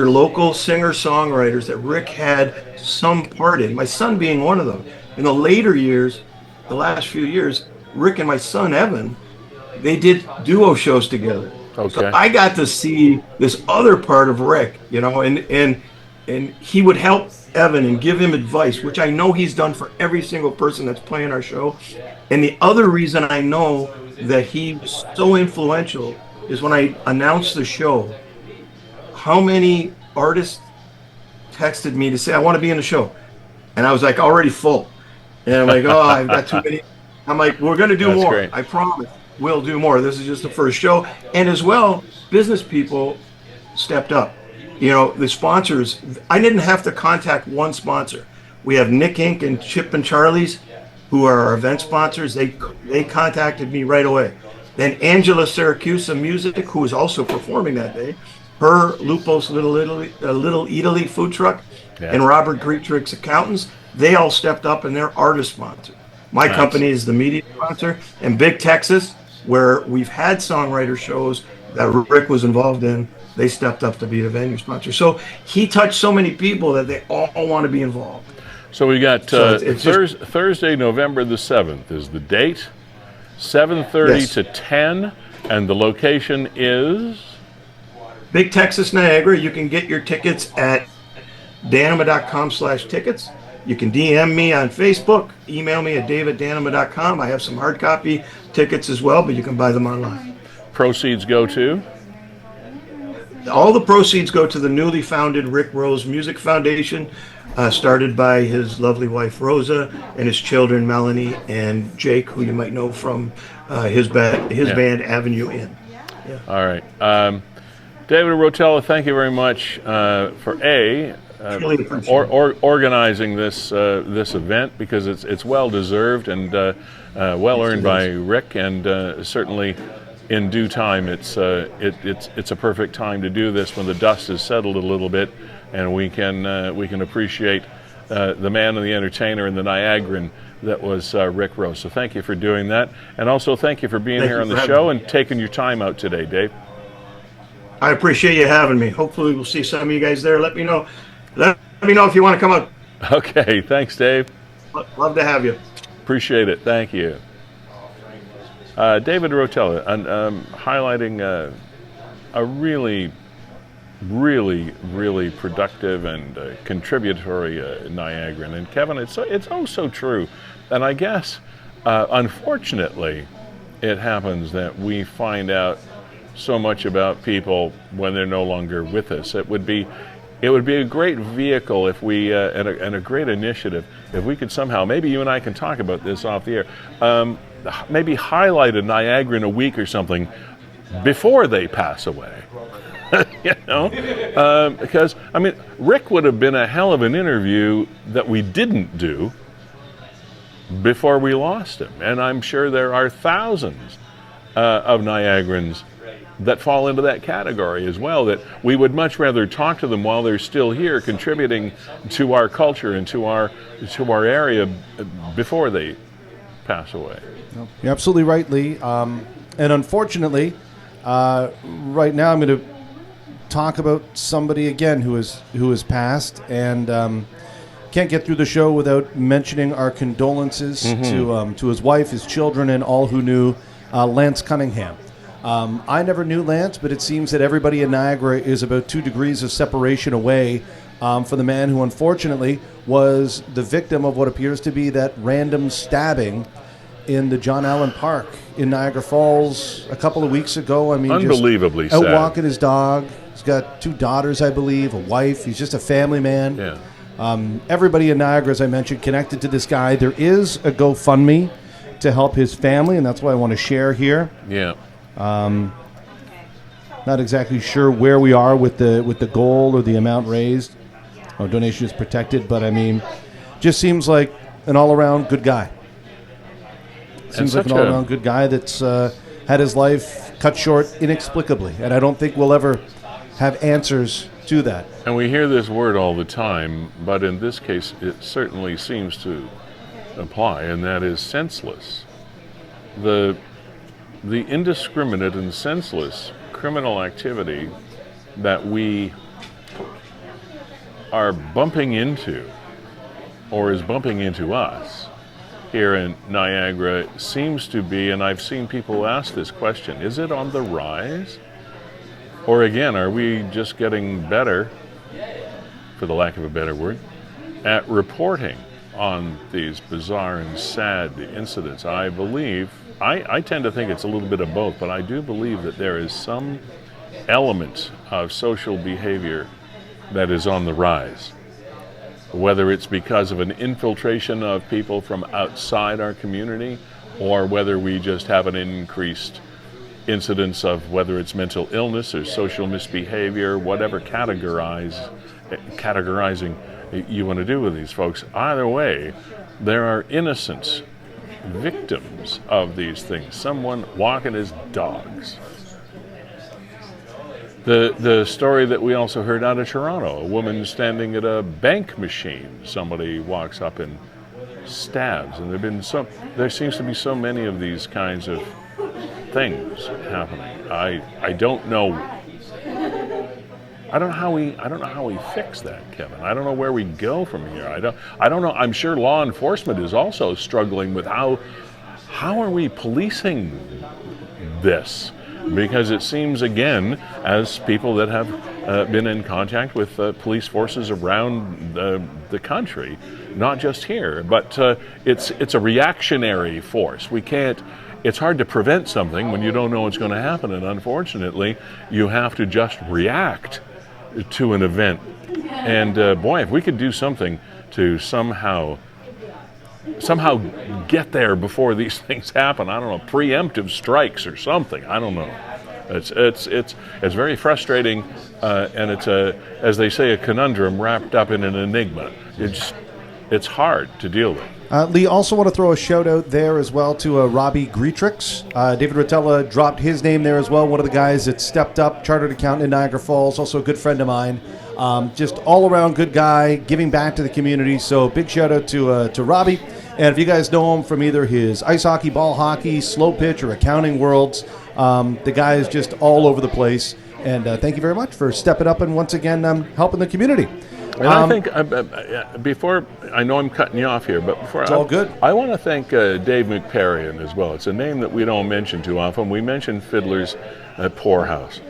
local singer-songwriters that Rick had some part in. My son being one of them. In the later years, the last few years, Rick and my son Evan, they did duo shows together. Okay. So I got to see this other part of Rick, and he would help Evan and give him advice, which I know he's done for every single person that's playing our show. And the other reason I know that he was so influential is when I announced the show, how many artists texted me to say, I want to be in the show. And I was like, already full. And I'm like, oh, I've got too many. I'm like, we're going to do more. Great. I promise we'll do more. This is just the first show. And as well, business people stepped up. The sponsors, I didn't have to contact one sponsor. We have Nick Inc. and Chip and Charlie's, who are our event sponsors. They contacted me right away. Then Angela Siracusa Music, who was also performing that day, her Lupo's Little Italy food truck, and Robert Greetrick's accountants, they all stepped up and they're artist sponsors. My company is the media sponsor, and Big Texas, where we've had songwriter shows that Rick was involved in, they stepped up to be the venue sponsor. So he touched so many people that they all want to be involved. So we got Thursday, November the 7th is the date, 7:30 to 10, and the location is? Big Texas, Niagara. You can get your tickets at danima.com/tickets. You can DM me on Facebook, email me at dave@danima.com. I have some hard copy tickets as well, but you can buy them online. Proceeds go to? All the proceeds go to the newly founded Rick Rose Music Foundation, started by his lovely wife Rosa and his children Melanie and Jake, who you might know from his band Avenue Inn. Yeah. All right. David Rotella, thank you very much for organizing this event, because it's well deserved and well earned by Rick, and certainly in due time it's a perfect time to do this when the dust has settled a little bit, and we can appreciate the man and the entertainer and the Niagaran that was Rick Rose. So thank you for doing that, and also thank you for being here on the show and taking your time out today, Dave. I appreciate you having me. Hopefully we'll see some of you guys there. Let me know if you want to come out. Okay, thanks, Dave. Love to have you. Appreciate it. Thank you. David Rotella, highlighting a really, really, really productive and contributory Niagaran. And Kevin, it's oh so true. And I guess, unfortunately, it happens that we find out so much about people when they're no longer with us. It would be it would be a great vehicle if we, and a great initiative, if we could somehow, maybe you and I can talk about this off the air, maybe highlight a Niagaran a week or something before they pass away. Because, I mean, Rick would have been a hell of an interview that we didn't do before we lost him. And I'm sure there are thousands of Niagarans that fall into that category as well, that we would much rather talk to them while they're still here, contributing to our culture and to our area before they pass away. You're absolutely right, Lee. And unfortunately, right now I'm going to talk about somebody again who has passed, and can't get through the show without mentioning our condolences to his wife, his children, and all who knew Lance Cunningham. I never knew Lance, but it seems that everybody in Niagara is about 2 degrees of separation away from the man who unfortunately was the victim of what appears to be that random stabbing in the John Allen Park in Niagara Falls a couple of weeks ago. I mean, unbelievably just out sad. Walking his dog. He's got 2 daughters, I believe, a wife. He's just a family man. Yeah. Everybody in Niagara, as I mentioned, connected to this guy. There is a GoFundMe to help his family, and that's what I want to share here. Yeah. Not exactly sure where we are with the goal or the amount raised. Donation is protected, but I mean, just seems like an all-around good guy. Seems like an all-around good guy that's had his life cut short inexplicably, and I don't think we'll ever have answers to that. And we hear this word all the time, but in this case, it certainly seems to apply, and that is senseless. The indiscriminate and senseless criminal activity that we are bumping into, or is bumping into us, here in Niagara seems to be, and I've seen people ask this question, is it on the rise? Or again, are we just getting better, for the lack of a better word, at reporting on these bizarre and sad incidents? I believe, I tend to think it's a little bit of both, but I do believe that there is some element of social behavior that is on the rise. Whether it's because of an infiltration of people from outside our community, or whether we just have an increased incidence of whether it's mental illness or social misbehavior, whatever categorizing you want to do with these folks. Either way, there are innocent victims of these things. Someone walking his dogs. The story that we also heard out of Toronto, a woman standing at a bank machine, somebody walks up and stabs, and there seems to be so many of these kinds of things happening. I don't know how we fix that, Kevin. I don't know where we go from here. I don't know. I'm sure law enforcement is also struggling with how are we policing this? Because it seems, again, as people that have been in contact with police forces around the country, not just here, but it's a reactionary force. It's hard to prevent something when you don't know what's going to happen, and unfortunately, you have to just react to an event. And boy, if we could do something to somehow get there before these things happen. I don't know, preemptive strikes or something. I don't know. It's very frustrating, and it's as they say, a conundrum wrapped up in an enigma. It's hard to deal with. Lee, also want to throw a shout out there as well to Robbie Greetrix. David Rotella dropped his name there as well. One of the guys that stepped up, chartered accountant in Niagara Falls, also a good friend of mine. Just all around good guy, giving back to the community. So big shout out to Robbie. And if you guys know him from either his ice hockey, ball hockey, slow pitch, or accounting worlds, the guy is just all over the place. And thank you very much for stepping up and once again helping the community. And I think before, I know I'm cutting you off here, but before it's all good. I want to thank Dave McParian as well. It's a name that we don't mention too often. We mention Fiddler's Poorhouse,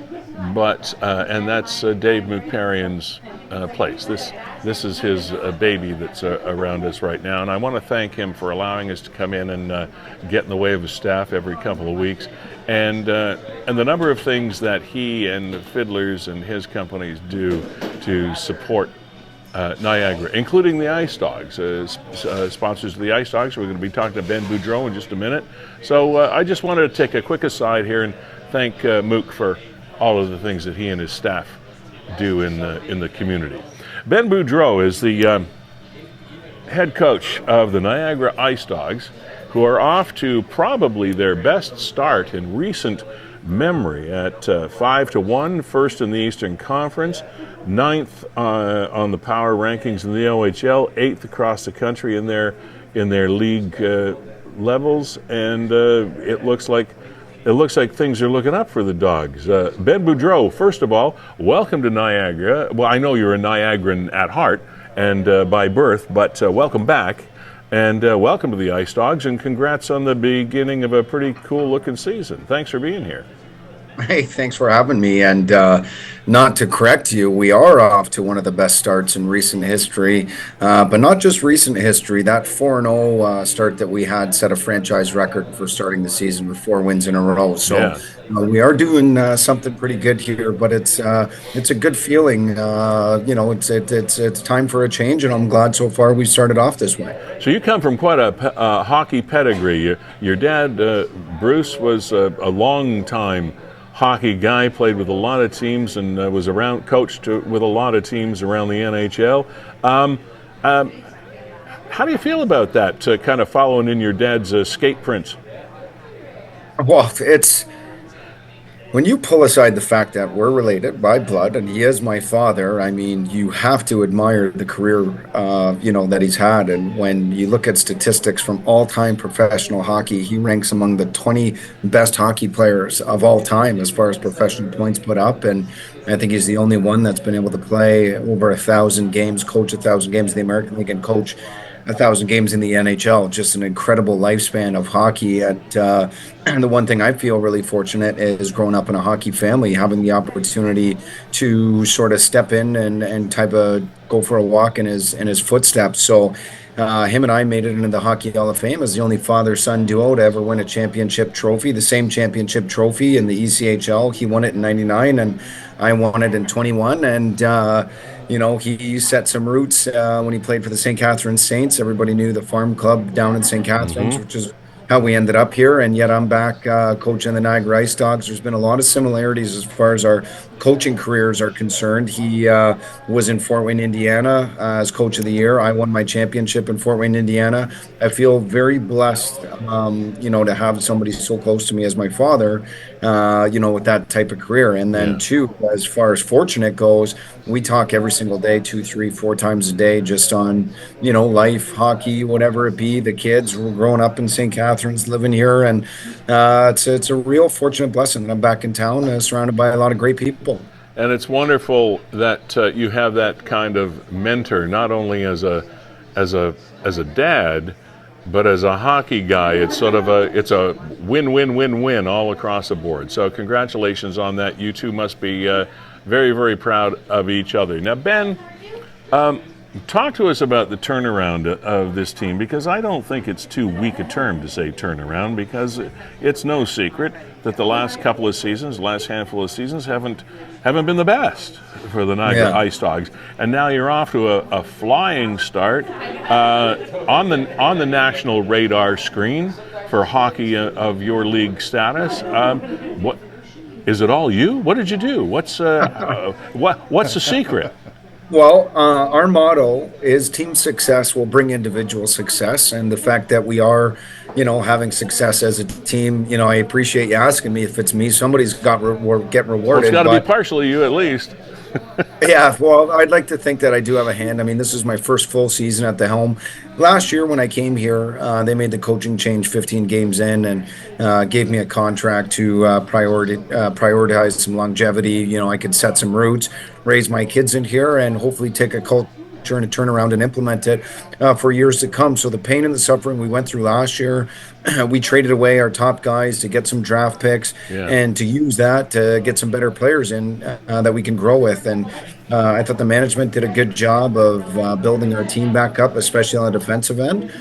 but and that's Dave McParian's place. This is his baby that's around us right now, and I want to thank him for allowing us to come in and get in the way of his staff every couple of weeks, and the number of things that he and the Fiddlers and his companies do to support Niagara, including the IceDogs, sponsors of the IceDogs. We're going to be talking to Ben Boudreau in just a minute. So I just wanted to take a quick aside here and thank Mook for all of the things that he and his staff do in the community. Ben Boudreau is the head coach of the Niagara IceDogs, who are off to probably their best start in recent memory at 5-1, first in the Eastern Conference, 9th on the power rankings in the OHL, 8th across the country in their league levels, and it looks like things are looking up for the Dogs. Ben Boudreau, first of all, welcome to Niagara. Well, I know you're a Niagaran at heart and by birth, but welcome back. And welcome to the IceDogs, and congrats on the beginning of a pretty cool-looking season. Thanks for being here. Hey, thanks for having me. And not to correct you, we are off to one of the best starts in recent history, but not just recent history. That 4-0 start that we had set a franchise record for starting the season with 4 wins in a row. So we are doing something pretty good here, but it's a good feeling. It's time for a change, and I'm glad so far we started off this way. So you come from quite a hockey pedigree. Your dad, Bruce, was a long time hockey guy, played with a lot of teams, and was coached with a lot of teams around the NHL. How do you feel about that, kind of following in your dad's skate prints? Well, it's when you pull aside the fact that we're related by blood and he is my father, I mean, you have to admire the career, that he's had. And when you look at statistics from all-time professional hockey, he ranks among the 20 best hockey players of all time as far as professional points put up. And I think he's the only one that's been able to play over 1,000 games, coach 1,000 games in the American League, and coach 1,000 games in the NHL. Just an incredible lifespan of hockey. And the one thing I feel really fortunate is growing up in a hockey family, having the opportunity to sort of step in and type of go for a walk in his footsteps. So him and I made it into the Hockey Hall of Fame as the only father-son duo to ever win a championship trophy, the same championship trophy in the ECHL. He won it in 99 and I won it in 21. And he set some roots when he played for the St. Catharines Saints. Everybody knew the farm club down in St. Catharines, which is how we ended up here. And yet I'm back coaching the Niagara IceDogs. There's been a lot of similarities as far as our coaching careers are concerned. He was in Fort Wayne, Indiana as coach of the year. I won my championship in Fort Wayne, Indiana. I feel very blessed, to have somebody so close to me as my father, with that type of career. And then too, as far as fortunate goes, we talk every single day, 2, 3, 4 times a day, just on, life, hockey, whatever it be. The kids were growing up in St. Catharines, living here. And it's a real fortunate blessing that I'm back in town, surrounded by a lot of great people. And it's wonderful that you have that kind of mentor, not only as a dad, but as a hockey guy. It's a win-win-win-win all across the board. So congratulations on that. You two must be very, very proud of each other. Now, Ben, talk to us about the turnaround of this team, because I don't think it's too weak a term to say turnaround, because it's no secret that the last couple of seasons, last handful of seasons, haven't been the best for the Niagara IceDogs, and now you're off to a flying start on the national radar screen for hockey of your league status. What is it? All you? What did you do? What's the secret? Well, our motto is team success will bring individual success, and the fact that we are, having success as a team, I appreciate you asking me if it's me. Somebody's get rewarded. Well, it's got to be partially you at least. Yeah, well, I'd like to think that I do have a hand. I mean, this is my first full season at the helm. Last year when I came here, they made the coaching change 15 games in and gave me a contract to prioritize some longevity. I could set some roots, raise my kids in here, and hopefully take a culture structure and to turn around and implement it for years to come. So the pain and the suffering we went through last year, we traded away our top guys to get some draft picks and to use that to get some better players in that we can grow with. And I thought the management did a good job of building our team back up, especially on the defensive end.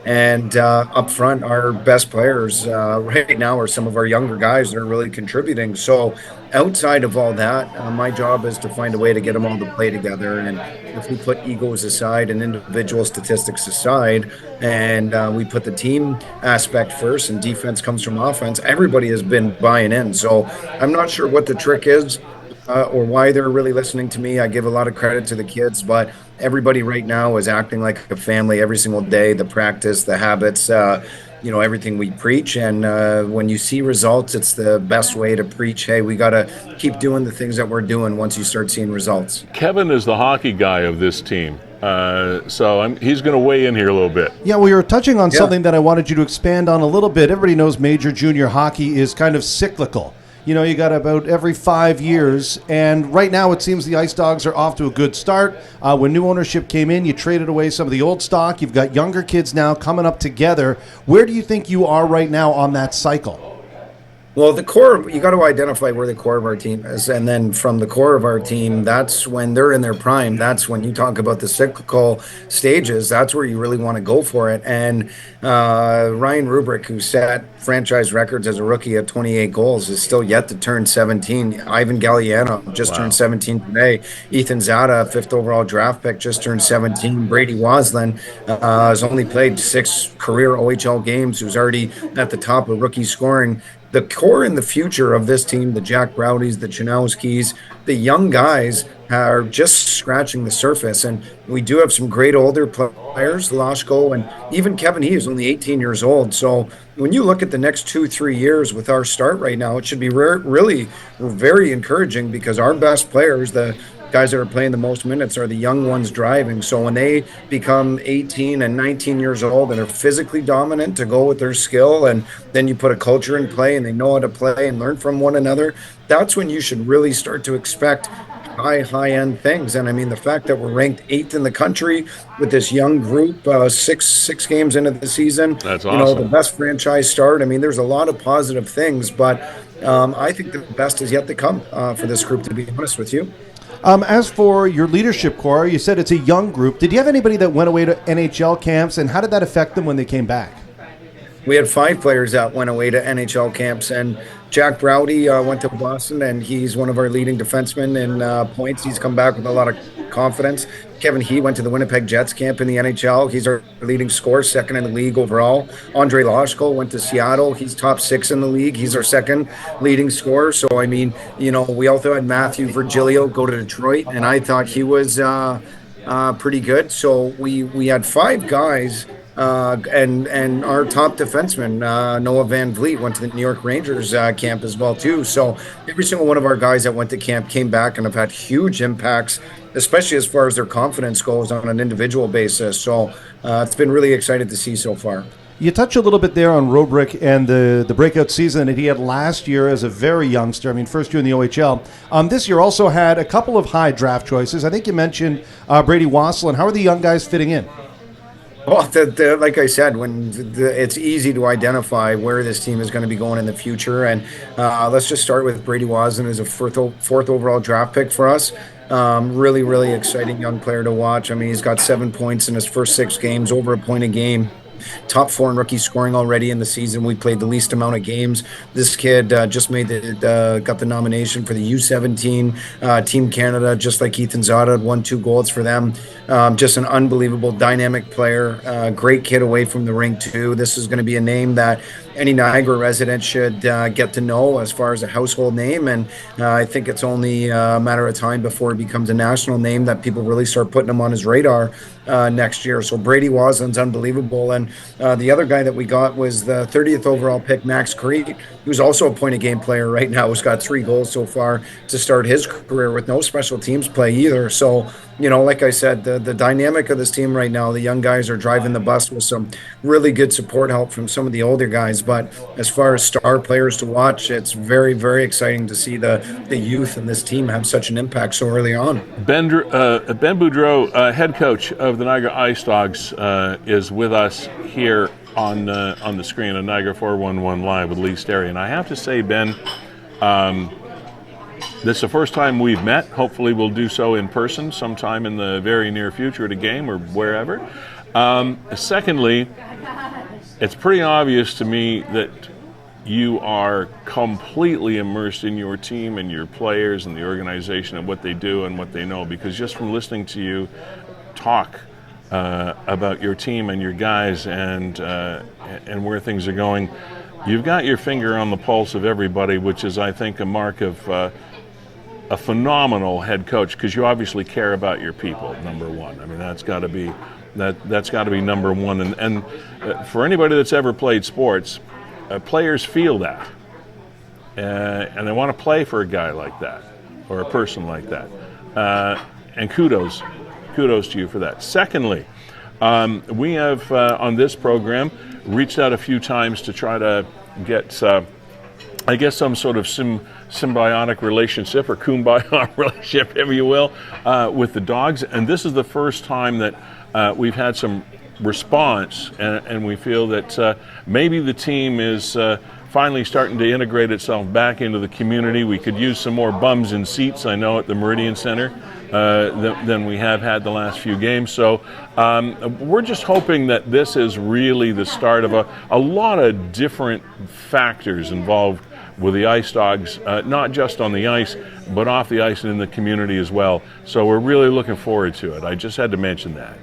And up front, our best players right now are some of our younger guys that are really contributing. So outside of all that, my job is to find a way to get them all to play together. And if we put egos aside and individual statistics aside, and we put the team aspect first and defense comes from offense, everybody has been buying in. So I'm not sure what the trick is. Or why they're really listening to me. I give a lot of credit to the kids, but everybody right now is acting like a family every single day. The practice, the habits, everything we preach. And when you see results, it's the best way to preach, hey, we got to keep doing the things that we're doing once you start seeing results. Kevin is the hockey guy of this team. So he's going to weigh in here a little bit. Yeah, well, you're touching on something that I wanted you to expand on a little bit. Everybody knows major junior hockey is kind of cyclical. You know, you got about every 5 years, and right now it seems the IceDogs are off to a good start. When new ownership came in, you traded away some of the old stock. You've got younger kids now coming up together. Where do you think you are right now on that cycle? Well, the core, you got to identify where the core of our team is. And then from the core of our team, that's when they're in their prime. That's when you talk about the cyclical stages. That's where you really want to go for it. And Ryan Rubrick, who set franchise records as a rookie at 28 goals, is still yet to turn 17. Ivan Galliano just turned 17 today. Ethan Zada, 5th overall draft pick, just turned 17. Brady Waslin has only played 6 career OHL games, who's already at the top of rookie scoring. The core in the future of this team, the Jack Browdies, the Chanowskis, the young guys are just scratching the surface. And we do have some great older players, Lashko, and even Kevin He is only 18 years old. So when you look at the next 2-3 years with our start right now, it should be really very encouraging, because our best players, the guys that are playing the most minutes, are the young ones driving. So when they become 18 and 19 years old and are physically dominant to go with their skill, and then you put a culture in play and they know how to play and learn from one another, that's when you should really start to expect high-end things. And I mean, the fact that we're ranked 8th in the country with this young group, six games into the season, that's awesome. The best franchise start. I mean, there's a lot of positive things, but I think the best is yet to come for this group, to be honest with you. As for your leadership core, you said it's a young group. Did you have anybody that went away to NHL camps, and how did that affect them when they came back? We had 5 players that went away to NHL camps, and Jack Browdy went to Boston, and he's one of our leading defensemen in points. He's come back with a lot of confidence. Kevin He went to the Winnipeg Jets camp in the NHL. He's our leading scorer, 2nd in the league overall. Andre Lashko went to Seattle. He's top 6 in the league. He's our 2nd leading scorer. So, I mean, we also had Matthew Virgilio go to Detroit, and I thought he was pretty good. So we had 5 guys. And our top defenseman, Noah Van Vliet, went to the New York Rangers camp as well, too. So every single one of our guys that went to camp came back and have had huge impacts, especially as far as their confidence goes on an individual basis. So it's been really exciting to see so far. You touch a little bit there on Robrick and the breakout season that he had last year as a very youngster. I mean, first year in the OHL. This year also had a couple of high draft choices. I think you mentioned Brady Waslin. How are the young guys fitting in? Well, like I said, it's easy to identify where this team is going to be going in the future. And let's just start with Brady Waslin as a 4th overall draft pick for us. Really, really exciting young player to watch. I mean, he's got 7 points in his first 6 games, over a point a game. Top 4 in rookie scoring already in the season. We played the least amount of games. This kid just got the nomination for the U17 Team Canada, just like Ethan Zada, won 2 golds for them. Just an unbelievable, dynamic player. Great kid away from the rink too. This is going to be a name that any Niagara resident should get to know as far as a household name. And I think it's only a matter of time before it becomes a national name that people really start putting him on his radar next year. So Brady Waslin's unbelievable. And the other guy that we got was the 30th overall pick, Max Creed, who's also a point-of-game player right now, who's got 3 goals so far to start his career with no special teams play either. So, like I said, the dynamic of this team right now, the young guys are driving the bus with some really good support help from some of the older guys. games. But as far as star players to watch, it's very, very exciting to see the youth in this team have such an impact so early on. Ben Boudreau, head coach of the Niagara IceDogs, is with us here on the screen on Niagara 411 Live with Lee Sterry. And I have to say, Ben, this is the first time we've met. Hopefully we'll do so in person sometime in the very near future at a game or wherever. Secondly, it's pretty obvious to me that you are completely immersed in your team and your players and the organization and what they do and what they know, because just from listening to you talk about your team and your guys and where things are going, you've got your finger on the pulse of everybody, which is, I think, a mark of a phenomenal head coach, because you obviously care about your people, number one. I mean, that's got to be number one. And for anybody that's ever played sports, players feel that, and they want to play for a guy like that or a person like that. And kudos to you for that. Secondly, we have on this program reached out a few times to try to get, I guess, some sort of symbiotic relationship or kumbaya relationship, if you will, with the dogs. And this is the first time that we've had some response, and we feel that maybe the team is finally starting to integrate itself back into the community. We could use some more bums in seats, I know, at the Meridian Center than we have had the last few games. So we're just hoping that this is really the start of a lot of different factors involved with the IceDogs, not just on the ice, but off the ice and in the community as well. So we're really looking forward to it. I just had to mention that.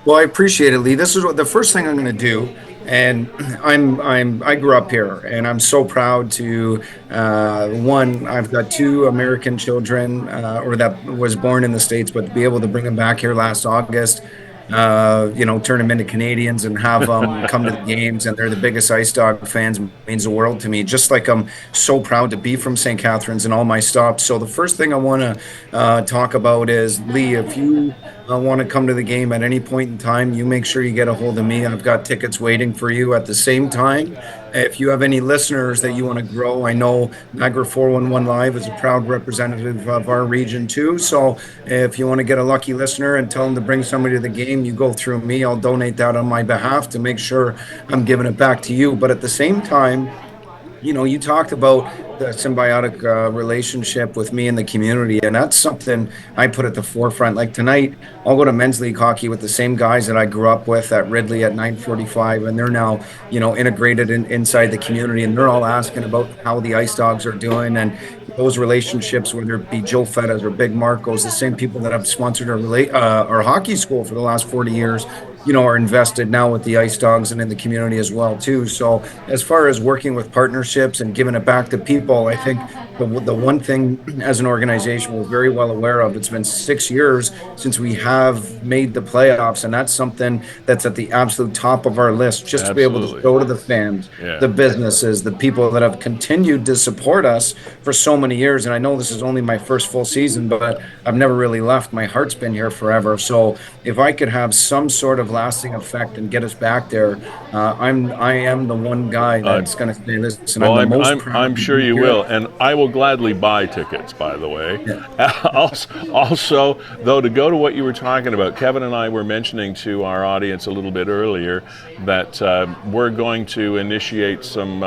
Well, I appreciate it, Lee. This is the first thing I'm going to do, and I grew up here, and I'm so proud to one. I've got two American children, or that was born in the States, but to be able to bring them back here last August, turn them into Canadians and have them come to the games, and they're the biggest IceDog fans, means the world to me. Just like I'm so proud to be from St. Catharines and all my stops. So the first thing I want to talk about is, Lee, if you want to come to the game at any point in time, you make sure you get a hold of me. I've got tickets waiting for you. At the same time, if you have any listeners that you want to grow, I know Niagara 411 Live is a proud representative of our region too. So if you want to get a lucky listener and tell them to bring somebody to the game, you go through me. I'll donate that on my behalf to make sure I'm giving it back to you. But at the same time, you talked about the symbiotic relationship with me and the community, and that's something I put at the forefront. Like tonight, I'll go to men's league hockey with the same guys that I grew up with at Ridley at 945, and they're now, integrated inside the community, and they're all asking about how the IceDogs are doing, and those relationships, whether it be Joe Fettas or Big Marcos, the same people that have sponsored our hockey school for the last 40 years, are invested now with the IceDogs and in the community as well too. So as far as working with partnerships and giving it back to people, I think the one thing as an organization we're very well aware of, it's been 6 years since we have made the playoffs, and that's something that's at the absolute top of our list, just to be able to go to the fans, the businesses, the people that have continued to support us for so many years. And I know this is only my first full season, but I've never really left. My heart's been here forever. So if I could have some sort of lasting effect and get us back there, I am the one guy that's going to say this. And I'm sure you will, and I will gladly buy tickets, by the way. Also, though, to go to what you were talking about, Kevin and I were mentioning to our audience a little bit earlier that we're going to initiate some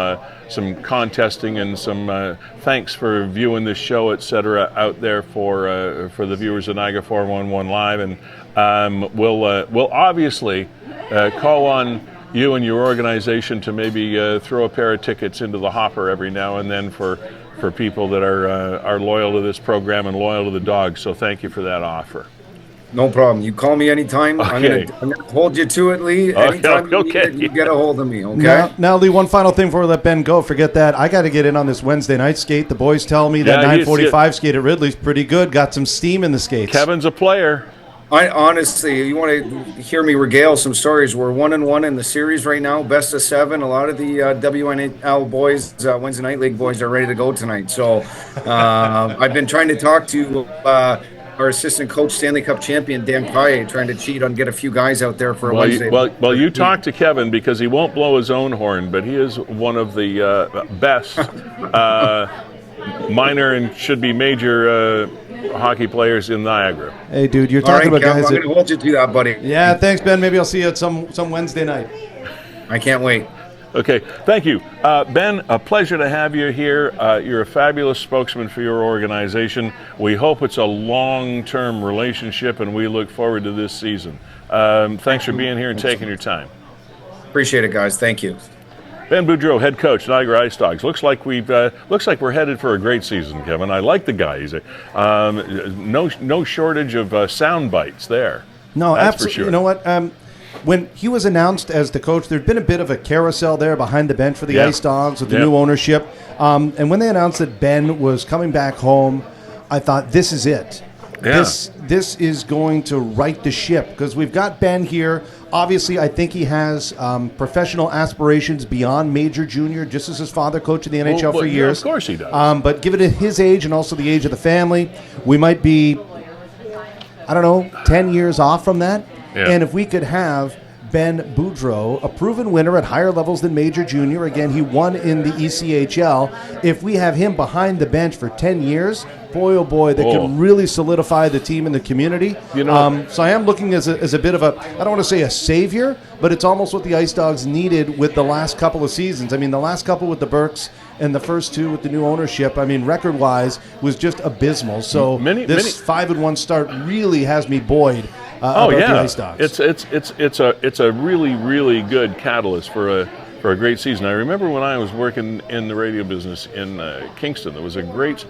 contesting and some thanks for viewing this show, etc., out there for the viewers of Niagara 411 Live, and we'll obviously call on you and your organization to maybe throw a pair of tickets into the hopper every now and then for people that are loyal to this program and loyal to the dogs. So thank you for that offer. No problem. You call me anytime. Okay. I'm gonna hold you to it, Lee. Anytime you need it, you get a hold of me, okay? Now, Lee, one final thing before we let Ben go. Forget that. I got to get in on this Wednesday night skate. The boys tell me that 9:45 skate at Ridley's pretty good. Got some steam in the skates. Kevin's a player. I honestly, you want to hear me regale some stories. We're 1-1 in the series right now, best of 7. A lot of the WNL boys, Wednesday Night League boys, are ready to go tonight. So I've been trying to talk to our assistant coach, Stanley Cup champion Dan Pye, trying to cheat on get a few guys out there for a Wednesday. You talk to Kevin because he won't blow his own horn, but he is one of the best minor and should be major hockey players in Niagara. Hey, dude, you're talking about guys. I'm going to hold you to that, buddy. Yeah, thanks, Ben. Maybe I'll see you at some Wednesday night. I can't wait. Okay, thank you. Ben, a pleasure to have you here. You're a fabulous spokesman for your organization. We hope it's a long-term relationship, and we look forward to this season. Thanks for being here and taking your time. Appreciate it, guys. Thank you. Ben Boudreau, head coach, Niagara IceDogs. Looks like we're headed for a great season, Kevin. I like the guy. He's no shortage of sound bites there. No, that's absolutely. For sure. You know what? When he was announced as the coach, there'd been a bit of a carousel there behind the bench for the IceDogs with the new ownership. And when they announced that Ben was coming back home, I thought, this is it. Yeah. This is going to right the ship because we've got Ben here. Obviously, I think he has professional aspirations beyond major junior, just as his father coached in the NHL for years. Of course he does. But given his age and also the age of the family, we might be, 10 years off from that. Yeah. And if we could have Ben Boudreau, a proven winner at higher levels than major junior, again, he won in the ECHL. If we have him behind the bench for 10 years, boy, oh boy, that can really solidify the team and the community. So I am looking as a bit of I don't want to say a savior, but it's almost what the IceDogs needed with the last couple of seasons. I mean, the last couple with the Burks and the first two with the new ownership, I mean, record-wise, was just abysmal. So this 5-1 start really has me buoyed about the IceDogs. It's a really, really good catalyst for a great season. I remember when I was working in the radio business in Kingston, there was a great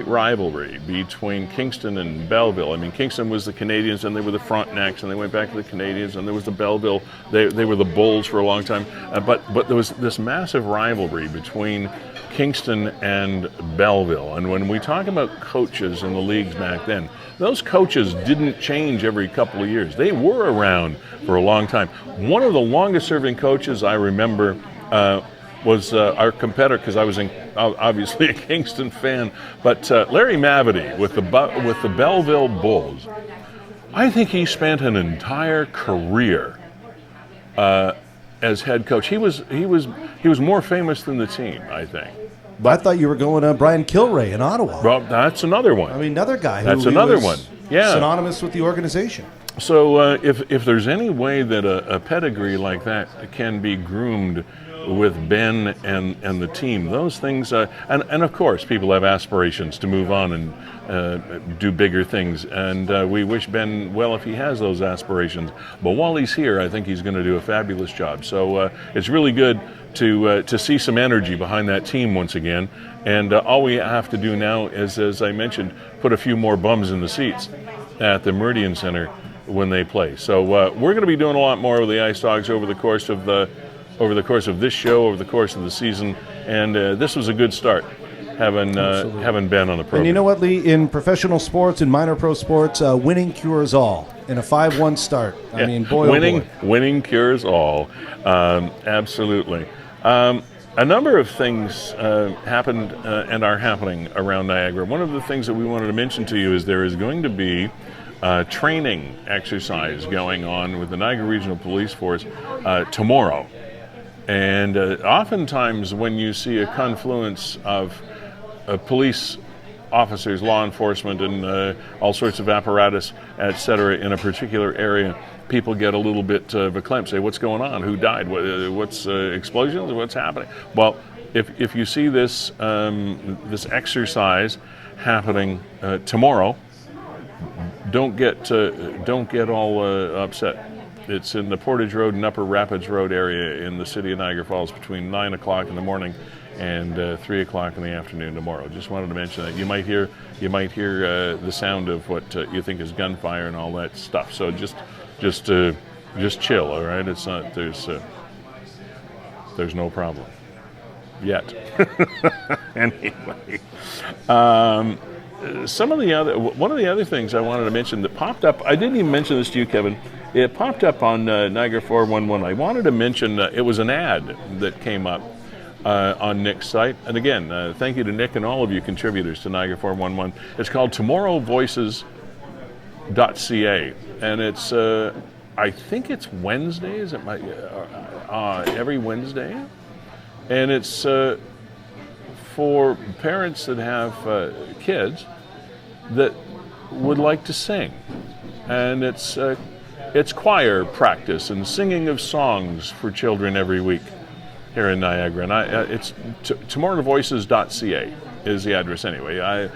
rivalry between Kingston and Belleville. I mean, Kingston was the Canadians, and they were the Frontenacs, and they went back to the Canadians, and there was the Belleville. They were the Bulls for a long time. But there was this massive rivalry between Kingston and Belleville. And when we talk about coaches in the leagues back then, those coaches didn't change every couple of years. They were around for a long time. One of the longest serving coaches I remember was our competitor, because I was obviously a Kingston fan, but Larry Mavety with the Belleville Bulls. I think he spent an entire career as head coach. He was more famous than the team, I think. But I thought you were going Brian Kilray in Ottawa. Well, that's another one. I mean, another guy that's another one. Yeah, synonymous with the organization. So if there's any way that a pedigree like that can be groomed with Ben and the team, those things, and of course people have aspirations to move on and do bigger things, and we wish Ben well if he has those aspirations. But while he's here, I think he's going to do a fabulous job. So it's really good to see some energy behind that team once again, and all we have to do now is, as I mentioned, put a few more bums in the seats at the Meridian Center when they play. So we're going to be doing a lot more with the IceDogs over the course of this show, over the course of the season, and this was a good start, having Ben on the program. And you know what, Lee? In professional sports and minor pro sports, winning cures all. In a 5-1 start, I mean, boy, winning cures all. Absolutely. A number of things happened and are happening around Niagara. One of the things that we wanted to mention to you is there is going to be training exercise going on with the Niagara Regional Police Force tomorrow. And oftentimes when you see a confluence of police officers, law enforcement, and all sorts of apparatus, et cetera, in a particular area, people get a little bit of a clamp, say, what's going on? Who died? What's explosions? What's happening? Well, if you see this exercise happening tomorrow, don't get all upset. It's in the Portage Road and Upper Rapids Road area in the city of Niagara Falls between 9 o'clock in the morning and 3 o'clock in the afternoon tomorrow. Just wanted to mention that. You might hear the sound of what you think is gunfire and all that stuff. So just chill, all right? It's not there's no problem yet. Anyway, one of the other things I wanted to mention that popped up. I didn't even mention this to you, Kevin. It popped up on Niagara 411. I wanted to mention it was an ad that came up on Nick's site. And again, thank you to Nick and all of you contributors to Niagara 411. It's called tomorrowvoices.ca, and it's I think it's Wednesdays. It might every Wednesday, and it's for parents that have kids that would like to sing, and it's choir practice and singing of songs for children every week here in Niagara, and it's tomorrowvoices.ca is the address anyway. I'm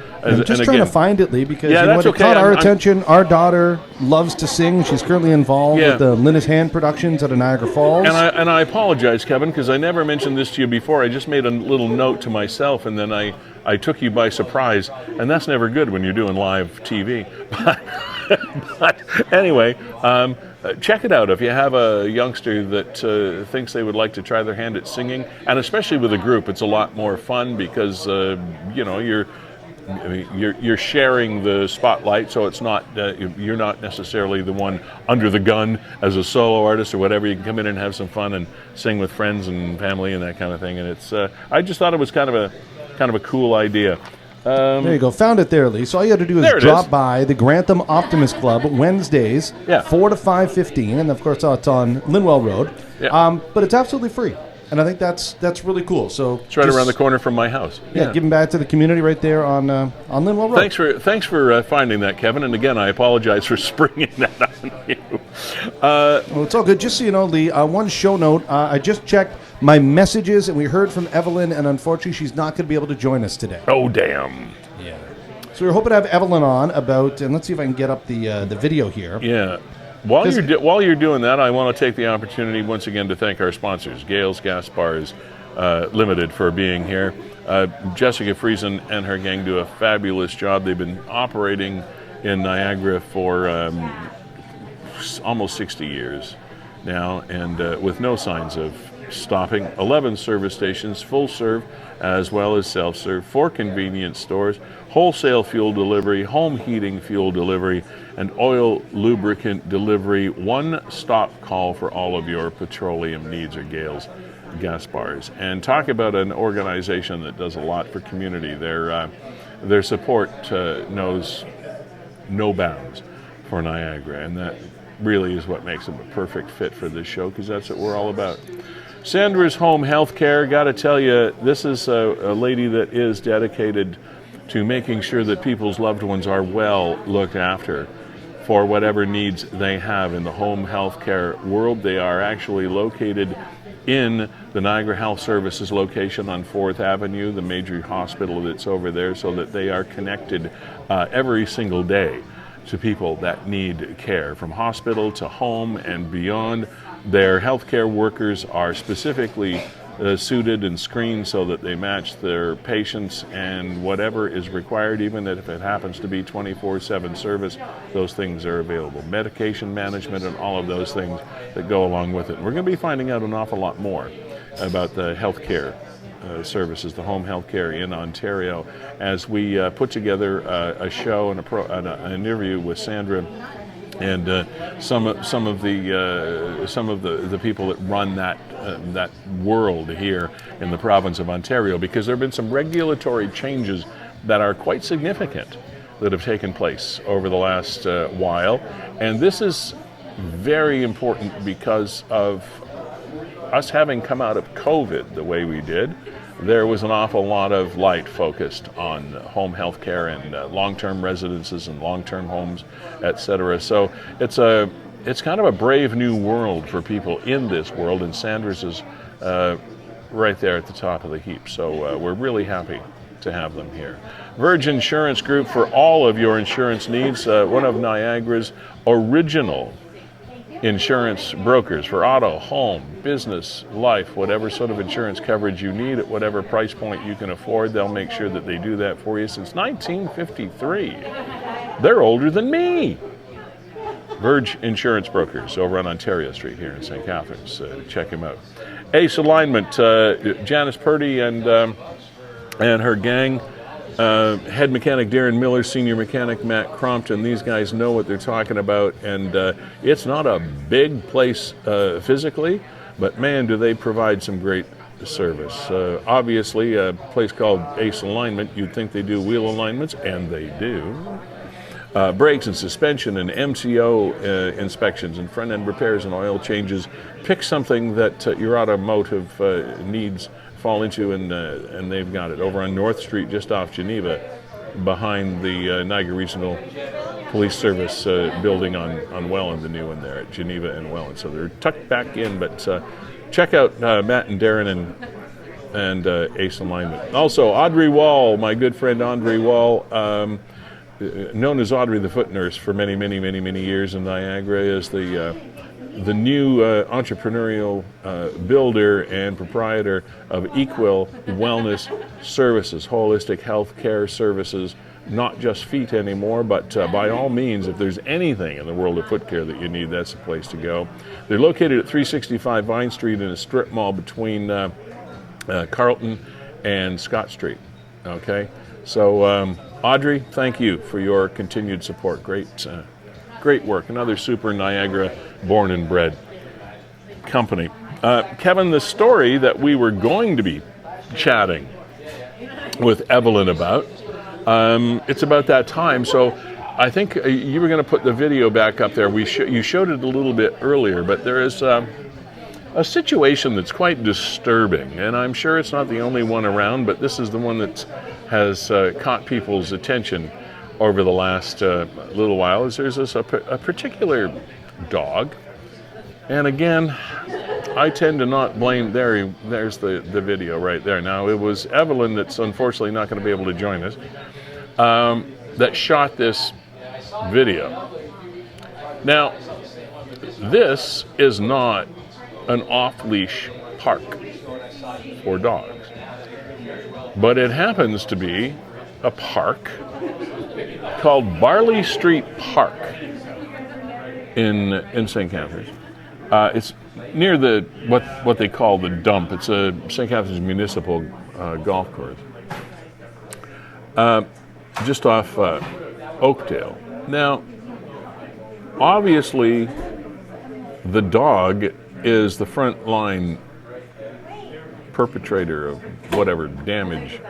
just trying to find it, Lee, because yeah, you know what, it okay. caught our attention. Our daughter loves to sing. She's currently involved with the Linus Hand Productions out of Niagara Falls. And I apologize, Kevin, because I never mentioned this to you before. I just made a little note to myself, and then I took you by surprise, and that's never good when you're doing live TV. But anyway, check it out if you have a youngster that thinks they would like to try their hand at singing, and especially with a group, it's a lot more fun because you're sharing the spotlight, so it's not you're not necessarily the one under the gun as a solo artist or whatever. You can come in and have some fun and sing with friends and family and that kind of thing. And it's I just thought it was kind of a cool idea. There you go. Found it there, Lee. So all you have to do is drop by the Grantham Optimist Club Wednesdays, 4 to 5:15, and of course it's on Linwell Road. Yeah. But it's absolutely free, and I think that's really cool. So it's right around the corner from my house. Yeah, giving back to the community right there on Linwell Road. Thanks for finding that, Kevin. And again, I apologize for springing that on you. Well, it's all good. Just so you know, Lee, one show note. I just checked my messages, and we heard from Evelyn, and unfortunately, she's not going to be able to join us today. Oh, damn. Yeah. So we're hoping to have Evelyn on about, and let's see if I can get up the video here. Yeah. While you're doing that, I want to take the opportunity once again to thank our sponsors, Gales Gas Bars Limited, for being here. Jessica Friesen and her gang do a fabulous job. They've been operating in Niagara for almost 60 years now, and with no signs of stopping. 11 service stations, full serve as well as self-serve, 4 convenience stores, wholesale fuel delivery, home heating fuel delivery, and oil lubricant delivery. One-stop call for all of your petroleum needs are Gales Gas Bars. And talk about an organization that does a lot for community. Their support knows no bounds for Niagara, and that really is what makes them a perfect fit for this show, because that's what we're all about. Sandra's Home Healthcare, got to tell you, this is a lady that is dedicated to making sure that people's loved ones are well looked after for whatever needs they have in the home healthcare world. They are actually located in the Niagara Health Services location on 4th Avenue, the major hospital that's over there, so that they are connected every single day to people that need care, from hospital to home and beyond. Their healthcare workers are specifically suited and screened so that they match their patients and whatever is required, even if it happens to be 24/7 service, those things are available. Medication management and all of those things that go along with it. And we're going to be finding out an awful lot more about the healthcare services, the home healthcare in Ontario, as we put together a show and an interview with Sandra and some of the people that run that world here in the province of Ontario, because there have been some regulatory changes that are quite significant that have taken place over the last while, and this is very important because of us having come out of COVID the way we did. There was an awful lot of light focused on home health care and long-term residences and long-term homes, etc. So it's kind of a brave new world for people in this world, and Sanders is right there at the top of the heap. So we're really happy to have them here. Verge Insurance Group, for all of your insurance needs, one of Niagara's original insurance brokers for auto, home, business, life, whatever sort of insurance coverage you need at whatever price point you can afford. They'll make sure that they do that for you since 1953. They're older than me. Verge Insurance Brokers over on Ontario Street here in St. Catharines. Check him out. Ace Alignment, Janice Purdy and her gang. Head mechanic Darren Miller, senior mechanic Matt Crompton. These guys know what they're talking about, and it's not a big place physically, but man, do they provide some great service. Obviously, a place called Ace Alignment, you'd think they do wheel alignments, and they do. Brakes and suspension and MCO inspections and front-end repairs and oil changes. Pick something that your automotive needs fall into, and they've got it. Over on North Street, just off Geneva, behind the Niagara Regional Police Service building on Welland, the new one there at Geneva and Welland. So they're tucked back in, but check out Matt and Darren and Ace Alignment. Also, Audrey Wall, my good friend Audrey Wall, known as Audrey the Foot Nurse for many, many, many, many years in Niagara, is the new entrepreneurial builder and proprietor of Equal Wellness Services, holistic health care services, not just feet anymore, but by all means, if there's anything in the world of foot care that you need, that's the place to go. They're located at 365 Vine Street in a strip mall between Carlton and Scott Street. Okay, so Audrey, thank you for your continued support. Great work. Another super Niagara born and bred company. Kevin, the story that we were going to be chatting with Evelyn about, it's about that time. So I think you were going to put the video back up there. You showed it a little bit earlier, but there is a situation that's quite disturbing, and I'm sure it's not the only one around, but this is the one that has caught people's attention over the last little while. Is there's a particular dog, and again, I tend to not blame. There's the video right there. Now, it was Evelyn that's unfortunately not going to be able to join us, that shot this video. Now, this is not an off-leash park for dogs, but it happens to be a park called Barley Street Park in St. Catharines. It's near the what they call the dump. It's a St. Catharines municipal golf course, just off Oakdale. Now, obviously, the dog is the front line perpetrator of whatever damage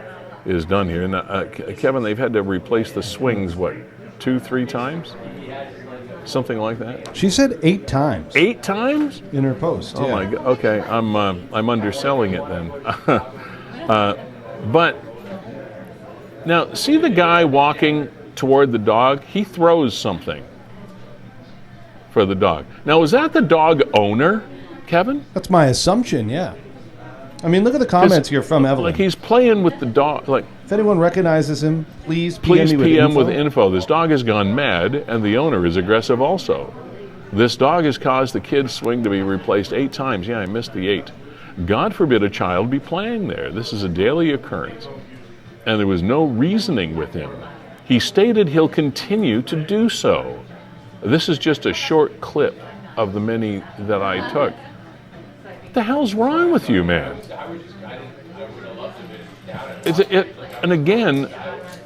is done here. And Kevin, they've had to replace the swings, 2-3 times? Something like that? She said 8 times. 8 times? In her post, Oh my God, okay, I'm underselling it then. But, now, see the guy walking toward the dog? He throws something for the dog. Now, is that the dog owner, Kevin? That's my assumption, yeah. I mean, look at the comments here from Evelyn. Like, he's playing with the dog. Like, if anyone recognizes him, please PM me with info. This dog has gone mad, and the owner is aggressive also. This dog has caused the kid's swing to be replaced 8 times. Yeah, I missed the 8. God forbid a child be playing there. This is a daily occurrence. And there was no reasoning with him. He stated he'll continue to do so. This is just a short clip of the many that I took. What the hell's wrong with you, man? And again,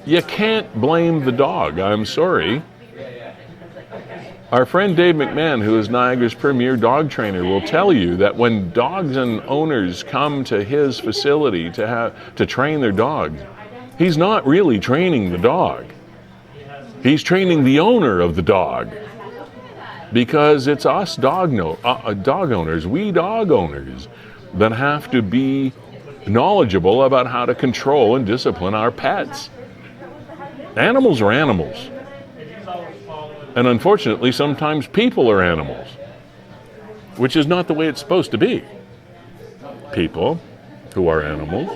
you can't blame the dog. I'm sorry. Our friend Dave McMahon, who is Niagara's premier dog trainer, will tell you that when dogs and owners come to his facility to train their dogs, he's not really training the dog. He's training the owner of the dog. Because it's us dog owners, we dog owners, that have to be knowledgeable about how to control and discipline our pets. Animals are animals. And unfortunately, sometimes people are animals, which is not the way it's supposed to be. People who are animals.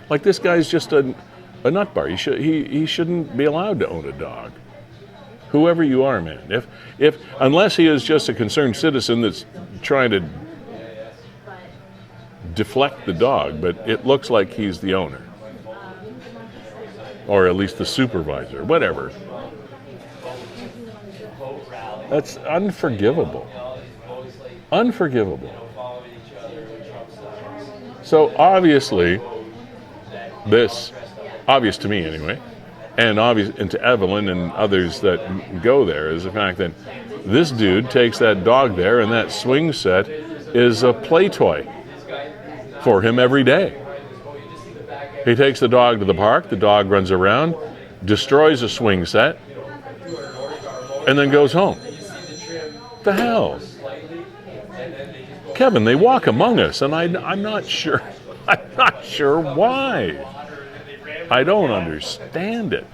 Like, this guy's just a nut bar. He shouldn't be allowed to own a dog. Whoever you are, man. Unless he is just a concerned citizen that's trying to deflect the dog, but it looks like he's the owner. Or at least the supervisor, whatever. That's unforgivable. Unforgivable. So obviously, obvious to me anyway, and to Evelyn and others that go there, is the fact that this dude takes that dog there, and that swing set is a play toy. for him every day. He takes the dog to the park, the dog runs around, destroys a swing set, and then goes home. The hell? Kevin, they walk among us, and I'm not sure. I'm not sure why. I don't understand it.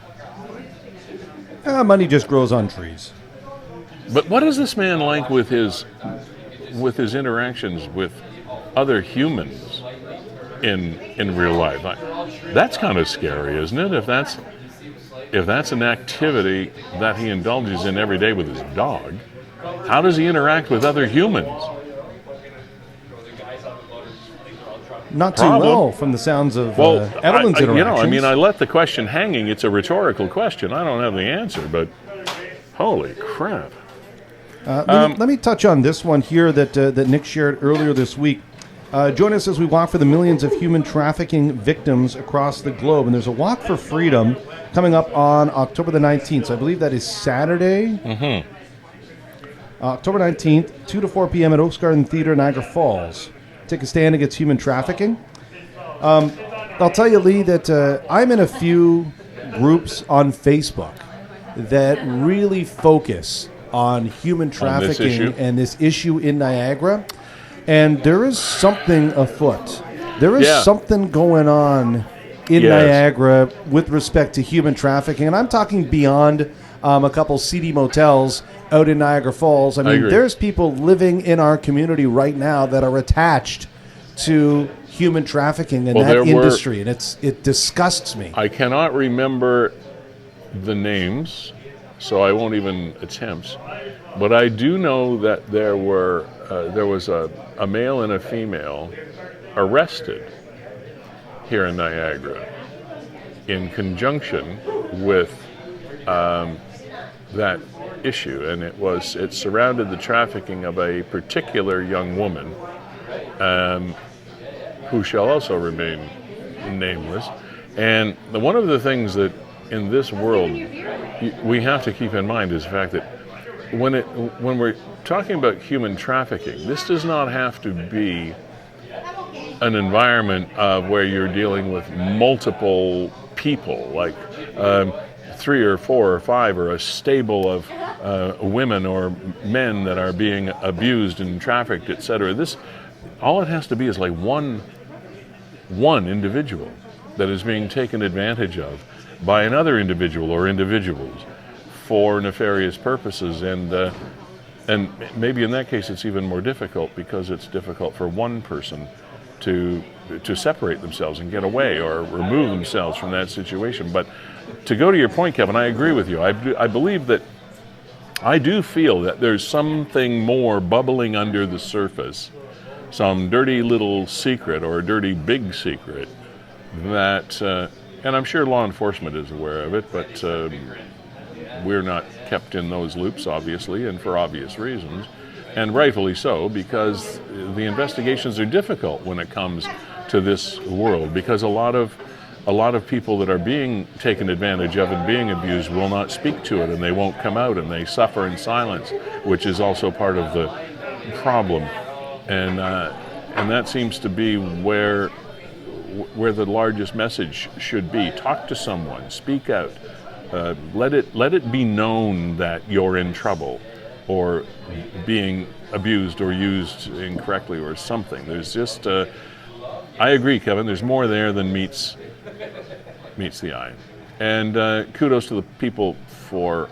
Money just grows on trees. But what is this man like with his interactions with other humans in real life? That's kind of scary, isn't it? If that's an activity that he indulges in every day with his dog, how does he interact with other humans? Not too well, from the sounds of Evelyn's interactions. I let the question hanging. It's a rhetorical question. I don't have the answer, but holy crap. Let me touch on this one here that Nick shared earlier this week. Join us as we walk for the millions of human trafficking victims across the globe. And there's a Walk for Freedom coming up on October the 19th. So I believe that is Saturday. Mm-hmm. October 19th, 2 to 4 p.m. at Oaks Garden Theater, Niagara Falls. Take a stand against human trafficking. I'll tell you, Lee, that I'm in a few groups on Facebook that really focus on human trafficking and this issue in Niagara. And there is something afoot. There is something going on in Niagara with respect to human trafficking. And I'm talking beyond a couple seedy motels out in Niagara Falls. I mean, there's people living in our community right now that are attached to human trafficking in that industry, and it disgusts me. I cannot remember the names, so I won't even attempt. But I do know that there was a male and a female arrested here in Niagara in conjunction with that issue, and it surrounded the trafficking of a particular young woman who shall also remain nameless. And one of the things that in this world we have to keep in mind is the fact that when we're talking about human trafficking, this does not have to be an environment of where you're dealing with multiple people, like 3 or 4 or 5, or a stable of women or men that are being abused and trafficked, etc. All it has to be is like one individual that is being taken advantage of by another individual or individuals for nefarious purposes, and maybe in that case it's even more difficult because it's difficult for one person to separate themselves and get away or remove themselves from that situation. But to go to your point, Kevin, I agree with you. I believe that I do feel that there's something more bubbling under the surface, some dirty little secret or a dirty big secret that, and I'm sure law enforcement is aware of it, but we're not kept in those loops, obviously, and for obvious reasons, and rightfully so, because the investigations are difficult when it comes to this world, because a lot of people that are being taken advantage of and being abused will not speak to it, and they won't come out, and they suffer in silence, which is also part of the problem. And that seems to be where the largest message should be. Talk to someone, speak out, let it be known that you're in trouble or being abused or used incorrectly or something. There's just I agree, Kevin, there's more there than meets the eye. And kudos to the people for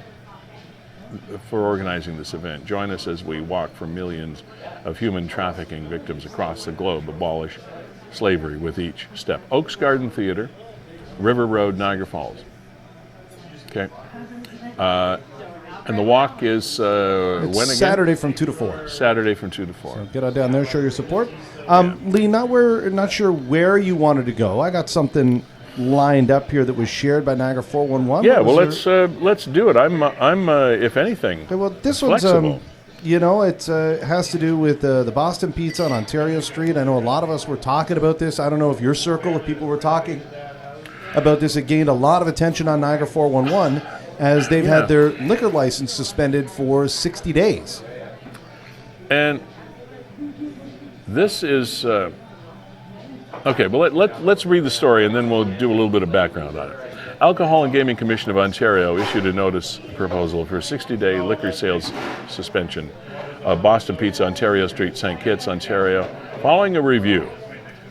organizing this event. Join us as we walk for millions of human trafficking victims across the globe. Abolish slavery with each step. Oaks Garden Theater, River Road, Niagara Falls. Okay. And the walk is when again? Saturday from 2 to 4. Saturday from 2 to 4. So get on down there, show your support. Lee, not sure where you wanted to go. I got something lined up here that was shared by Niagara 411. Yeah, well, let's do it. I'm if anything, okay, well, this flexible. One's it has to do with the Boston Pizza on Ontario Street. I know a lot of us were talking about this. I don't know if your circle of people were talking about this. It gained a lot of attention on Niagara 411 as they've had their liquor license suspended for 60 days. And this is Okay, well, let's read the story and then we'll do a little bit of background on it. Alcohol and Gaming Commission of Ontario issued a notice proposal for a 60-day liquor sales suspension of Boston Pizza, Ontario Street, St. Kitts, Ontario. Following a review,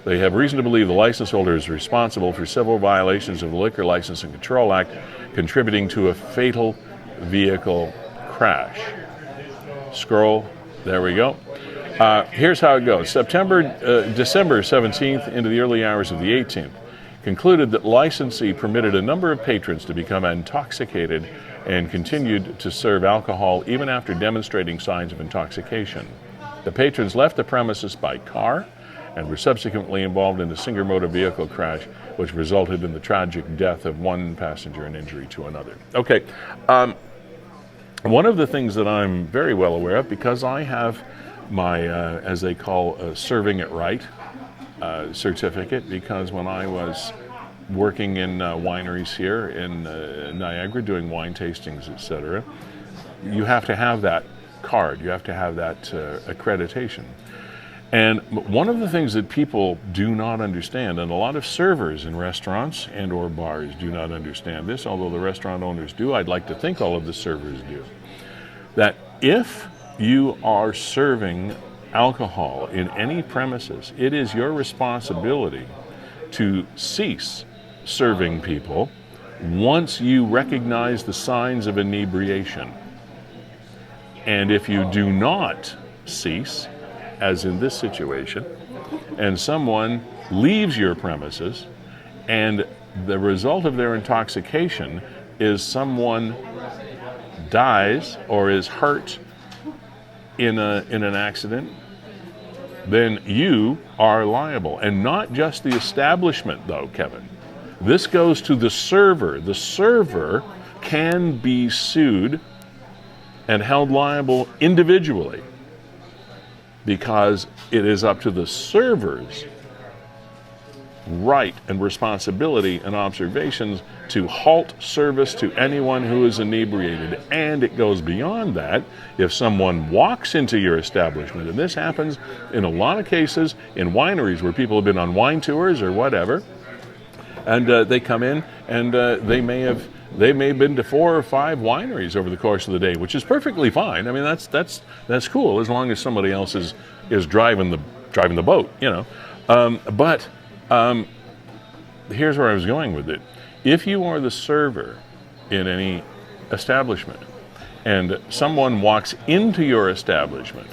they have reason to believe the license holder is responsible for several violations of the Liquor License and Control Act, contributing to a fatal vehicle crash. Scroll, there we go. Here's how it goes. December 17th into the early hours of the 18th, concluded that licensee permitted a number of patrons to become intoxicated and continued to serve alcohol even after demonstrating signs of intoxication. The patrons left the premises by car and were subsequently involved in a single motor vehicle crash, which resulted in the tragic death of one passenger and injury to another. Okay, one of the things that I'm very well aware of, because I have my, as they call, serving it right certificate, because when I was working in wineries here in Niagara, doing wine tastings, etc., you have to have that card, you have to have that accreditation. And one of the things that people do not understand, and a lot of servers in restaurants and or bars do not understand this, although the restaurant owners do, I'd like to think all of the servers do, that if you are serving alcohol in any premises, it is your responsibility to cease serving people once you recognize the signs of inebriation. And if you do not cease, as in this situation, and someone leaves your premises and the result of their intoxication is someone dies or is hurt in an accident, then you are liable. And not just the establishment, though, Kevin. This goes to the server. The server can be sued and held liable individually because it is up to the server's right and responsibility and observations to halt service to anyone who is inebriated. And it goes beyond that. If someone walks into your establishment, and this happens in a lot of cases in wineries where people have been on wine tours or whatever, and they come in and they may have been to 4 or 5 wineries over the course of the day, which is perfectly fine. I mean, that's cool as long as somebody else is driving the boat, you know. But here's where I was going with it. If you are the server in any establishment and someone walks into your establishment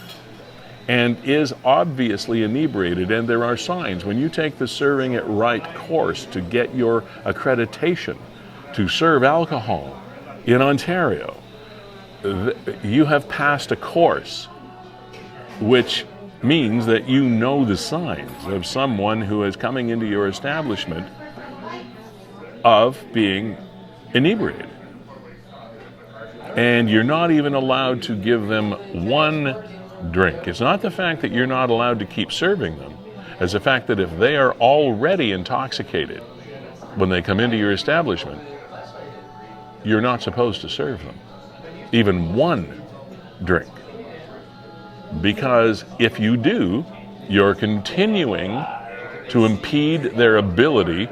and is obviously inebriated, and there are signs, when you take the serving it right course to get your accreditation to serve alcohol in Ontario, you have passed a course, which means that you know the signs of someone who is coming into your establishment of being inebriated. And you're not even allowed to give them one drink. It's not the fact that you're not allowed to keep serving them, it's the fact that if they are already intoxicated when they come into your establishment, you're not supposed to serve them even one drink. Because if you do, you're continuing to impede their ability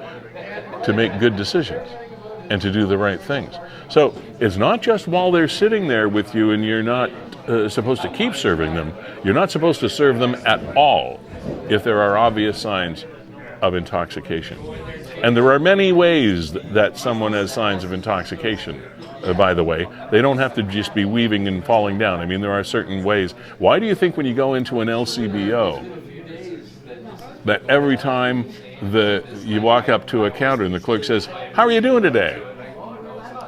to make good decisions and to do the right things. So it's not just while they're sitting there with you and you're not supposed to keep serving them. You're not supposed to serve them at all if there are obvious signs of intoxication. And there are many ways that someone has signs of intoxication, by the way. They don't have to just be weaving and falling down. I mean, there are certain ways. Why do you think when you go into an LCBO that every time you walk up to a counter and the clerk says, "How are you doing today?"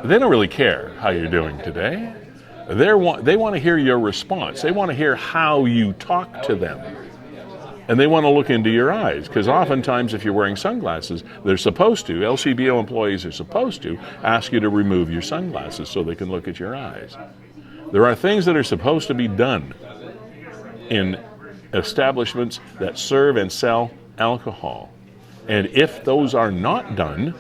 They don't really care how you're doing today. They want to hear your response. They want to hear how you talk to them. And they want to look into your eyes, because oftentimes if you're wearing sunglasses, they're supposed to, LCBO employees are supposed to ask you to remove your sunglasses so they can look at your eyes. There are things that are supposed to be done in establishments that serve and sell alcohol. And if those are not done,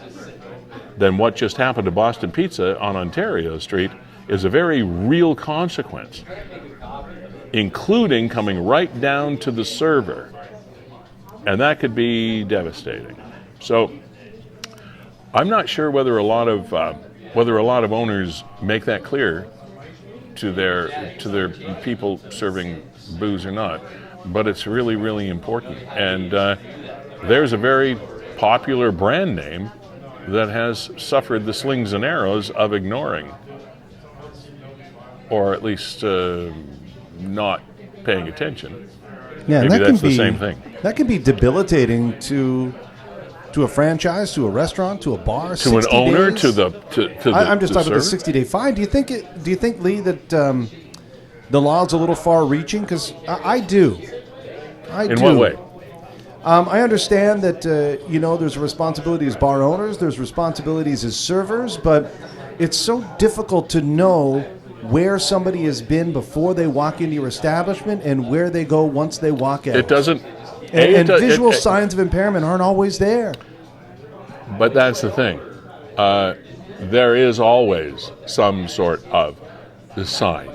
then what just happened to Boston Pizza on Ontario Street is a very real consequence, including coming right down to the server and that could be devastating. So I'm not sure whether a lot of owners make that clear to their people serving booze or not, but it's really, really important. And there's a very popular brand name that has suffered the slings and arrows of ignoring, or at least not paying attention. Yeah, Maybe and that's the same thing. That can be debilitating to a franchise, to a restaurant, to a bar, To an owner, days. to the I'm just the talking about the server. 60-day fine. Do you think, Lee, that the law's a little far-reaching? Because I do. In what way? I understand that there's a responsibility as bar owners, there's responsibilities as servers, but it's so difficult to know where somebody has been before they walk into your establishment and where they go once they walk out. It doesn't. And visual signs of impairment aren't always there. But that's the thing. There is always some sort of sign.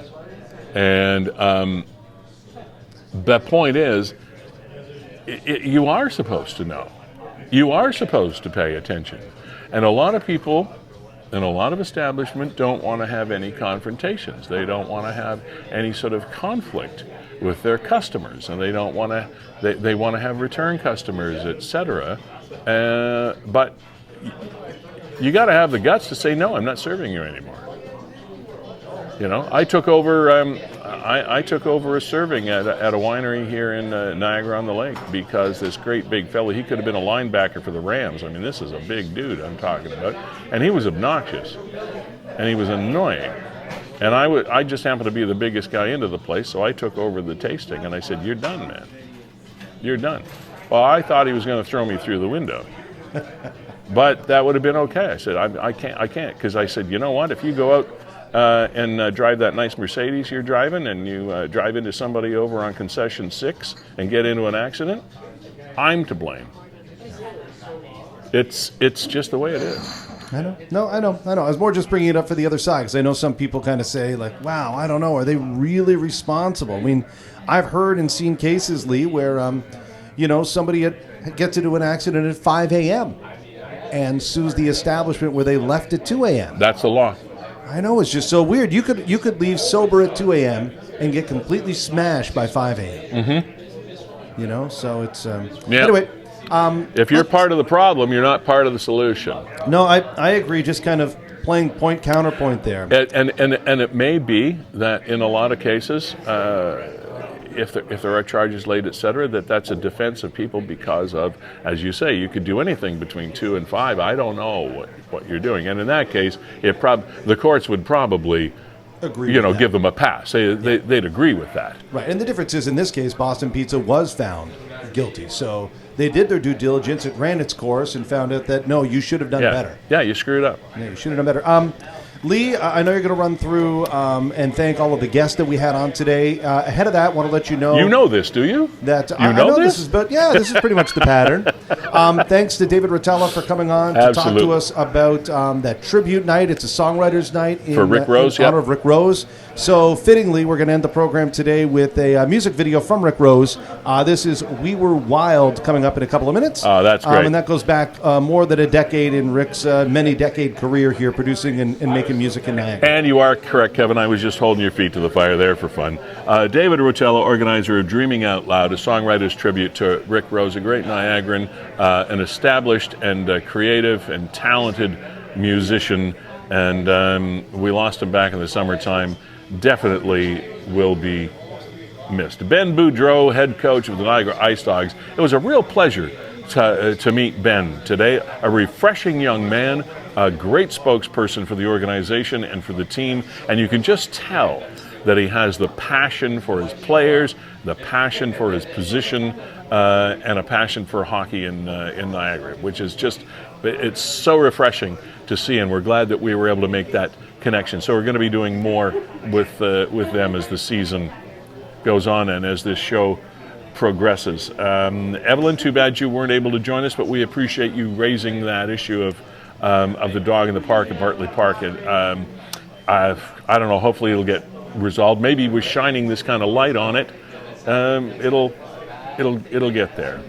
And the point is, you are supposed to know. You are supposed to pay attention. And a lot of people in a lot of establishments don't want to have any confrontations. They don't want to have any sort of conflict with their customers, and they don't want to. They want to have return customers, etc. But you got to have the guts to say, no, I'm not serving you anymore. You know, I took over. I took over a serving at a winery here in Niagara on the Lake because this great big fella, he could have been a linebacker for the Rams. I mean, this is a big dude I'm talking about, and he was obnoxious, and he was annoying. And I just happened to be the biggest guy into the place, so I took over the tasting, and I said, "You're done, man. You're done." Well, I thought he was going to throw me through the window, but that would have been okay. I said, "I can't," because I said, "You know what? If you go out and drive that nice Mercedes you're driving, and you drive into somebody over on concession 6 and get into an accident, I'm to blame." It's just the way it is. I know. No, I know. I was more just bringing it up for the other side because I know some people kind of say, like, wow, I don't know. Are they really responsible? I mean, I've heard and seen cases, Lee, where, somebody gets into an accident at 5 a.m. and sues the establishment where they left at 2 a.m. That's the law. I know. It's just so weird. You could leave sober at 2 a.m. and get completely smashed by 5 a.m. Mm-hmm. So it's... Anyway... if you're part of the problem, you're not part of the solution. No, I agree. Just kind of playing point counterpoint there. And it may be that in a lot of cases, if there are charges laid, etc., that's a defense of people because of, as you say, you could do anything between 2 and 5. I don't know what you're doing, and in that case, the courts would probably give them a pass. They'd agree with that. Right, and the difference is in this case, Boston Pizza was found guilty, so they did their due diligence. It ran its course and found out that no, you should have done better. Yeah, you screwed up. Yeah, you should have done better. Lee, I know you're going to run through and thank all of the guests that we had on today. Ahead of that, I want to let you know. You know this, do you? That I know this is, but yeah, this is pretty much the pattern. Thanks to David Rotella for coming on to talk to us about that tribute night. It's a songwriters night for Rick Rose, in honor of Rick Rose. So fittingly, we're going to end the program today with a music video from Rick Rose. This is "We Were Wild" coming up in a couple of minutes. Oh, that's great. And that goes back more than a decade in Rick's many-decade career here producing and making music in Niagara. And you are correct, Kevin. I was just holding your feet to the fire there for fun. David Rotella, organizer of Dreaming Out Loud, a songwriter's tribute to Rick Rose, a great Niagaran, an established and creative and talented musician. And we lost him back in the summertime. Definitely will be missed. Ben Boudreau, head coach of the Niagara IceDogs. It was a real pleasure to meet Ben today. A refreshing young man, a great spokesperson for the organization and for the team, and you can just tell that he has the passion for his players, the passion for his position, and a passion for hockey in Niagara, which is it's so refreshing to see, and we're glad that we were able to make that connection. So we're going to be doing more with them as the season goes on and as this show progresses. Evelyn, too bad you weren't able to join us, but we appreciate you raising that issue of the dog in the park at Bartley Park. And I don't know. Hopefully, it'll get resolved. Maybe with shining this kind of light on it, it'll get there.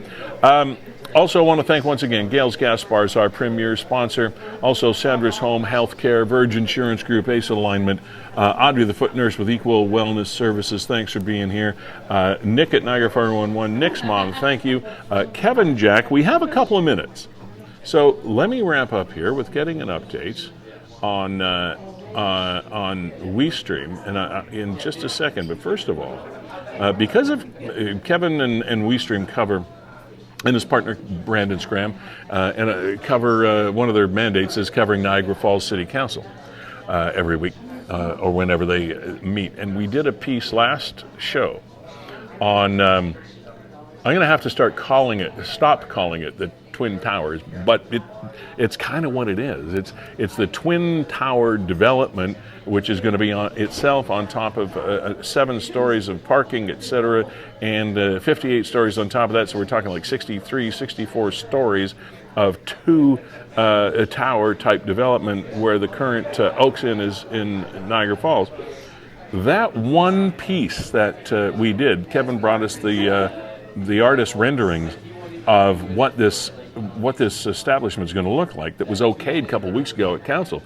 Also, I want to thank once again Gales Gas Bars, our premier sponsor. Also, Sandra's Home Healthcare, Verge Insurance Group, Ace Alignment, Audrey the Foot Nurse with Equal Wellness Services. Thanks for being here. Nick at Niagara 411, Nick's mom, thank you. Kevin Jack, we have a couple of minutes. So let me wrap up here with getting an update on WeeStream in just a second. But first of all, because of Kevin and WeeStream cover, and his partner Brandon Scram, cover one of their mandates is covering Niagara Falls City Council every week or whenever they meet. And we did a piece last show on. I'm going to have to stop calling it the Twin Towers, but it's kind of what it is. It's the Twin Tower development, which is going to be on top of 7 stories of parking, etc., and 58 stories on top of that. So we're talking like 64 stories of 2 tower type development, where the current Oaks Inn is in Niagara Falls. That one piece that we did, Kevin brought us the artist renderings of what this establishment is going to look like. That was okayed a couple of weeks ago at council.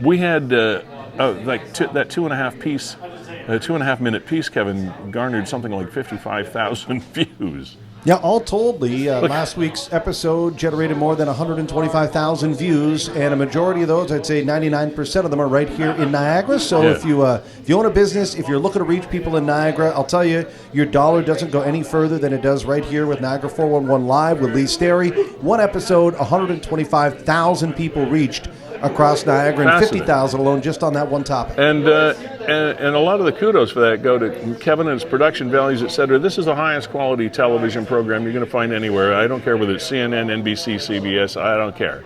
We had that 2.5 minute piece, Kevin, garnered something like 55,000 views. Yeah, all told, Lee, last week's episode generated more than 125,000 views, and a majority of those, I'd say 99% of them, are right here in Niagara. So if you own a business, if you're looking to reach people in Niagara, I'll tell you, your dollar doesn't go any further than it does right here with Niagara 411 Live with Lee Sterry. One episode, 125,000 people reached across Niagara, and 50,000 alone just on that one topic. And a lot of the kudos for that go to Kevin and his production values, etc. This is the highest quality television program you're going to find anywhere. I don't care whether it's CNN, NBC, CBS, I don't care.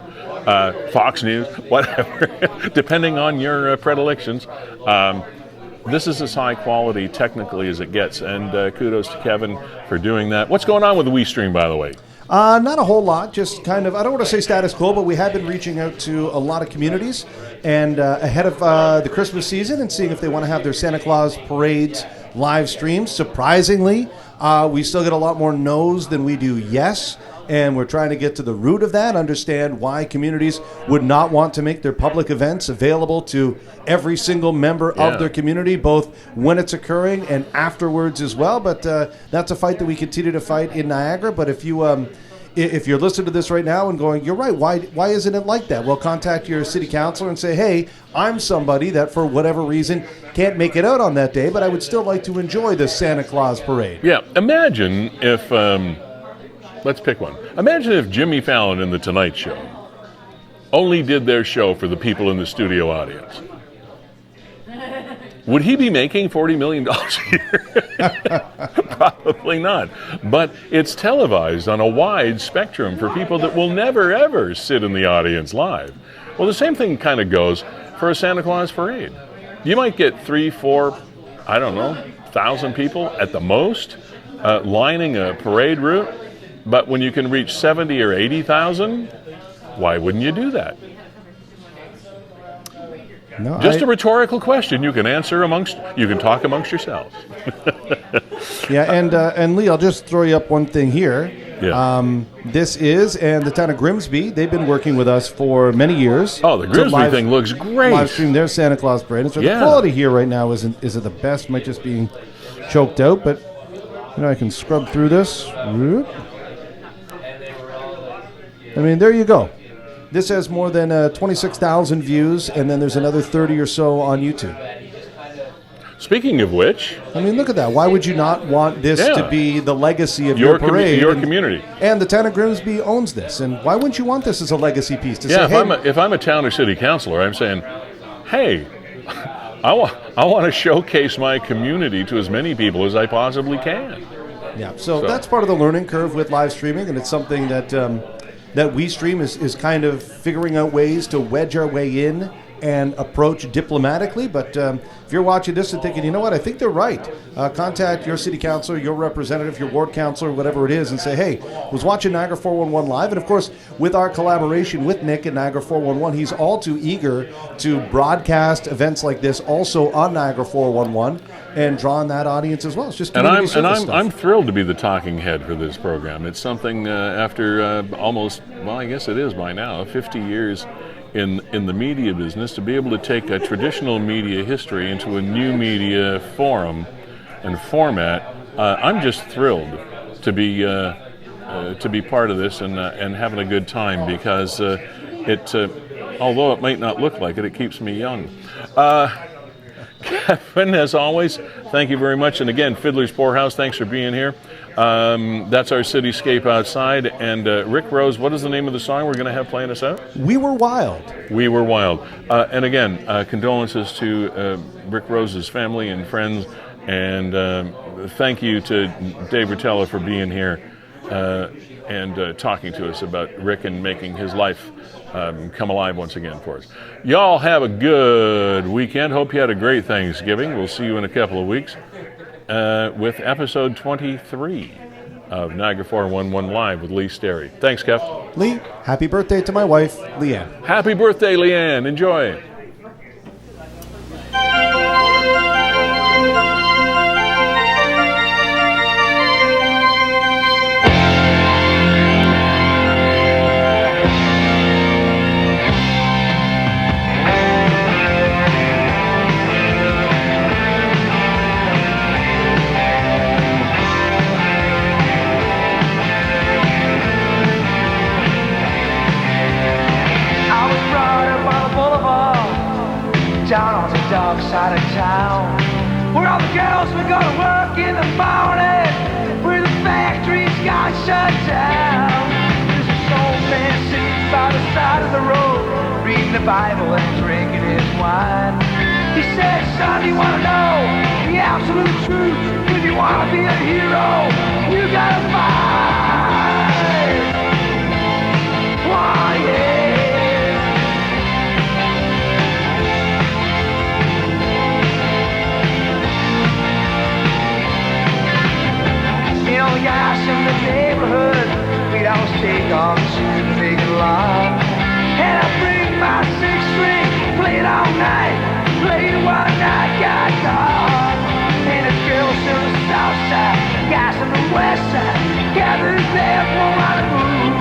Fox News, whatever, depending on your predilections. This is as high quality technically as it gets, and kudos to Kevin for doing that. What's going on with the WeeStream, by the way? Not a whole lot, just kind of, I don't want to say status quo, but we have been reaching out to a lot of communities and ahead of the Christmas season and seeing if they want to have their Santa Claus parades live streamed. Surprisingly, we still get a lot more no's than we do yes, and we're trying to get to the root of that, understand why communities would not want to make their public events available to every single member of their community, both when it's occurring and afterwards as well. But that's a fight that we continue to fight in Niagara. But if you're listening to this right now and going, you're right, why isn't it like that? Well, contact your city councilor and say, hey, I'm somebody that for whatever reason can't make it out on that day, but I would still like to enjoy the Santa Claus parade. Yeah, imagine if... let's pick one. Imagine if Jimmy Fallon and The Tonight Show only did their show for the people in the studio audience. Would he be making $40 million a year? Probably not. But it's televised on a wide spectrum for people that will never, ever sit in the audience live. Well, the same thing kind of goes for a Santa Claus parade. You might get 3, 4, I don't know, 1,000 people at the most lining a parade route. But when you can reach 70 or 80,000, why wouldn't you do that? No, Just a rhetorical question. You can talk amongst yourselves. Yeah, and Lee, I'll just throw you up one thing here. Yeah. This is, and the town of Grimsby, they've been working with us for many years. Oh, the Grimsby thing looks great. Live stream their Santa Claus parade. And so the quality here right now isn't the best. Might just be choked out, but I can scrub through this. I mean, there you go. This has more than 26,000 views, and then there's another 30 or so on YouTube. Speaking of which... I mean, look at that. Why would you not want this to be the legacy of your parade? Your community. And the town of Grimsby owns this. And why wouldn't you want this as a legacy piece? To say, if I'm a town or city councilor, I'm saying, hey, I want to showcase my community to as many people as I possibly can. Yeah, so that's part of the learning curve with live streaming, and it's something that... that WeeStream is kind of figuring out ways to wedge our way in and approach diplomatically. But if you're watching this and thinking, you know what, I think they're right, contact your city councilor, your representative, your ward councilor, whatever it is, and say, hey, I was watching Niagara 411 live. And of course, with our collaboration with Nick at Niagara 411, he's all too eager to broadcast events like this also on Niagara 411 and draw on that audience as well. It's just I'm thrilled to be the talking head for this program. It's something after almost, well, I guess it is by now, 50 years in the media business, to be able to take a traditional media history into a new media forum and format. I'm just thrilled to be part of this and having a good time, because although it might not look like it, it keeps me young. Kevin, as always, thank you very much. And again, Fiddler's Poorhouse, thanks for being here. That's our cityscape outside. And Rick Rose, what is the name of the song we're going to have playing us out? We Were Wild. We Were Wild. And again, condolences to Rick Rose's family and friends. And thank you to Dave Rotella for being here and talking to us about Rick and making his life come alive once again for us. Y'all have a good weekend. Hope you had a great Thanksgiving. We'll see you in a couple of weeks with episode 23 of Niagara 411 Live with Lee Sterry. Thanks, Kev. Lee, happy birthday to my wife, Leanne. Happy birthday, Leanne. Enjoy. Down on the dark side of town, where all the girls would go to work in the morning, where the factories got shut down. There's an old man sitting by the side of the road, reading the Bible and drinking his wine. He said, son, you want to know the absolute truth? If you want to be a hero, you gotta fight. Oh, yeah. The guys in the neighborhood, we'd always take off to the big lot. And I'd bring my 6-string, play it all night, play it one night, got caught. And the girls on the south side, guys on the west side, gathered there for my mood.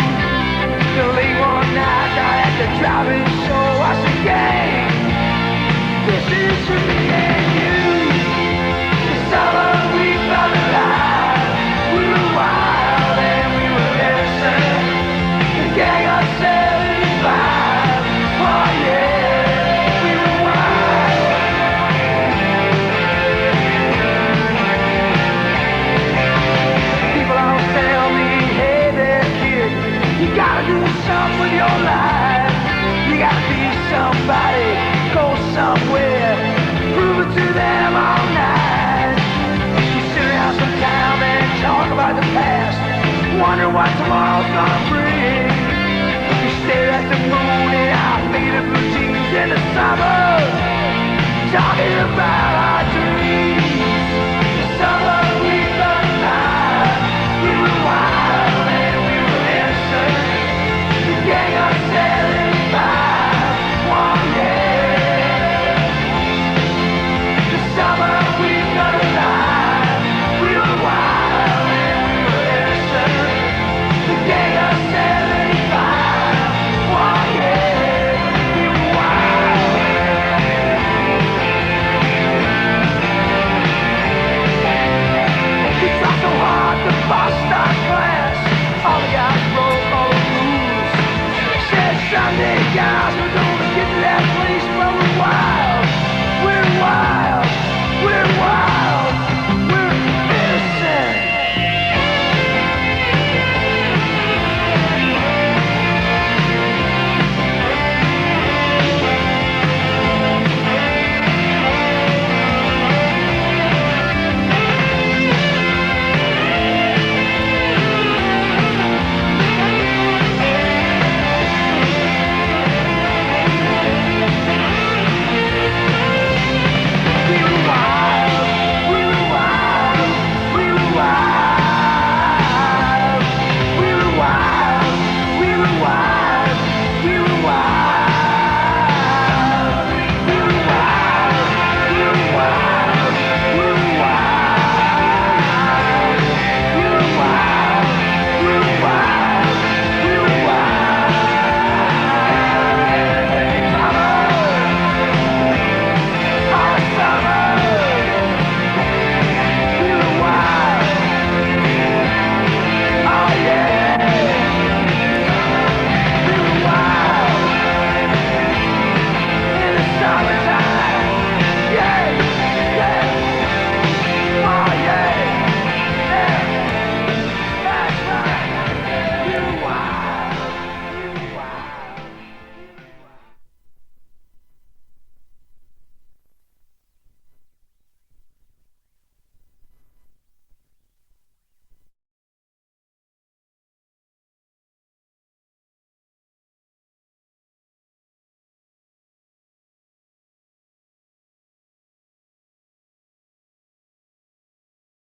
The late one night, out at the driving show, I said, gang, this is for me and you. The summer we felt alive. We were wild and we were innocent. The gang of 75. Oh yeah, we were wild. People always tell me, hey there kid, you gotta do something with your life. You gotta be somebody, go somewhere, prove it to them all night. You sit around sometime and talk about the past, wonder what tomorrow's gonna bring. You stare at the moon in our faded blue jeans in the summer, talking about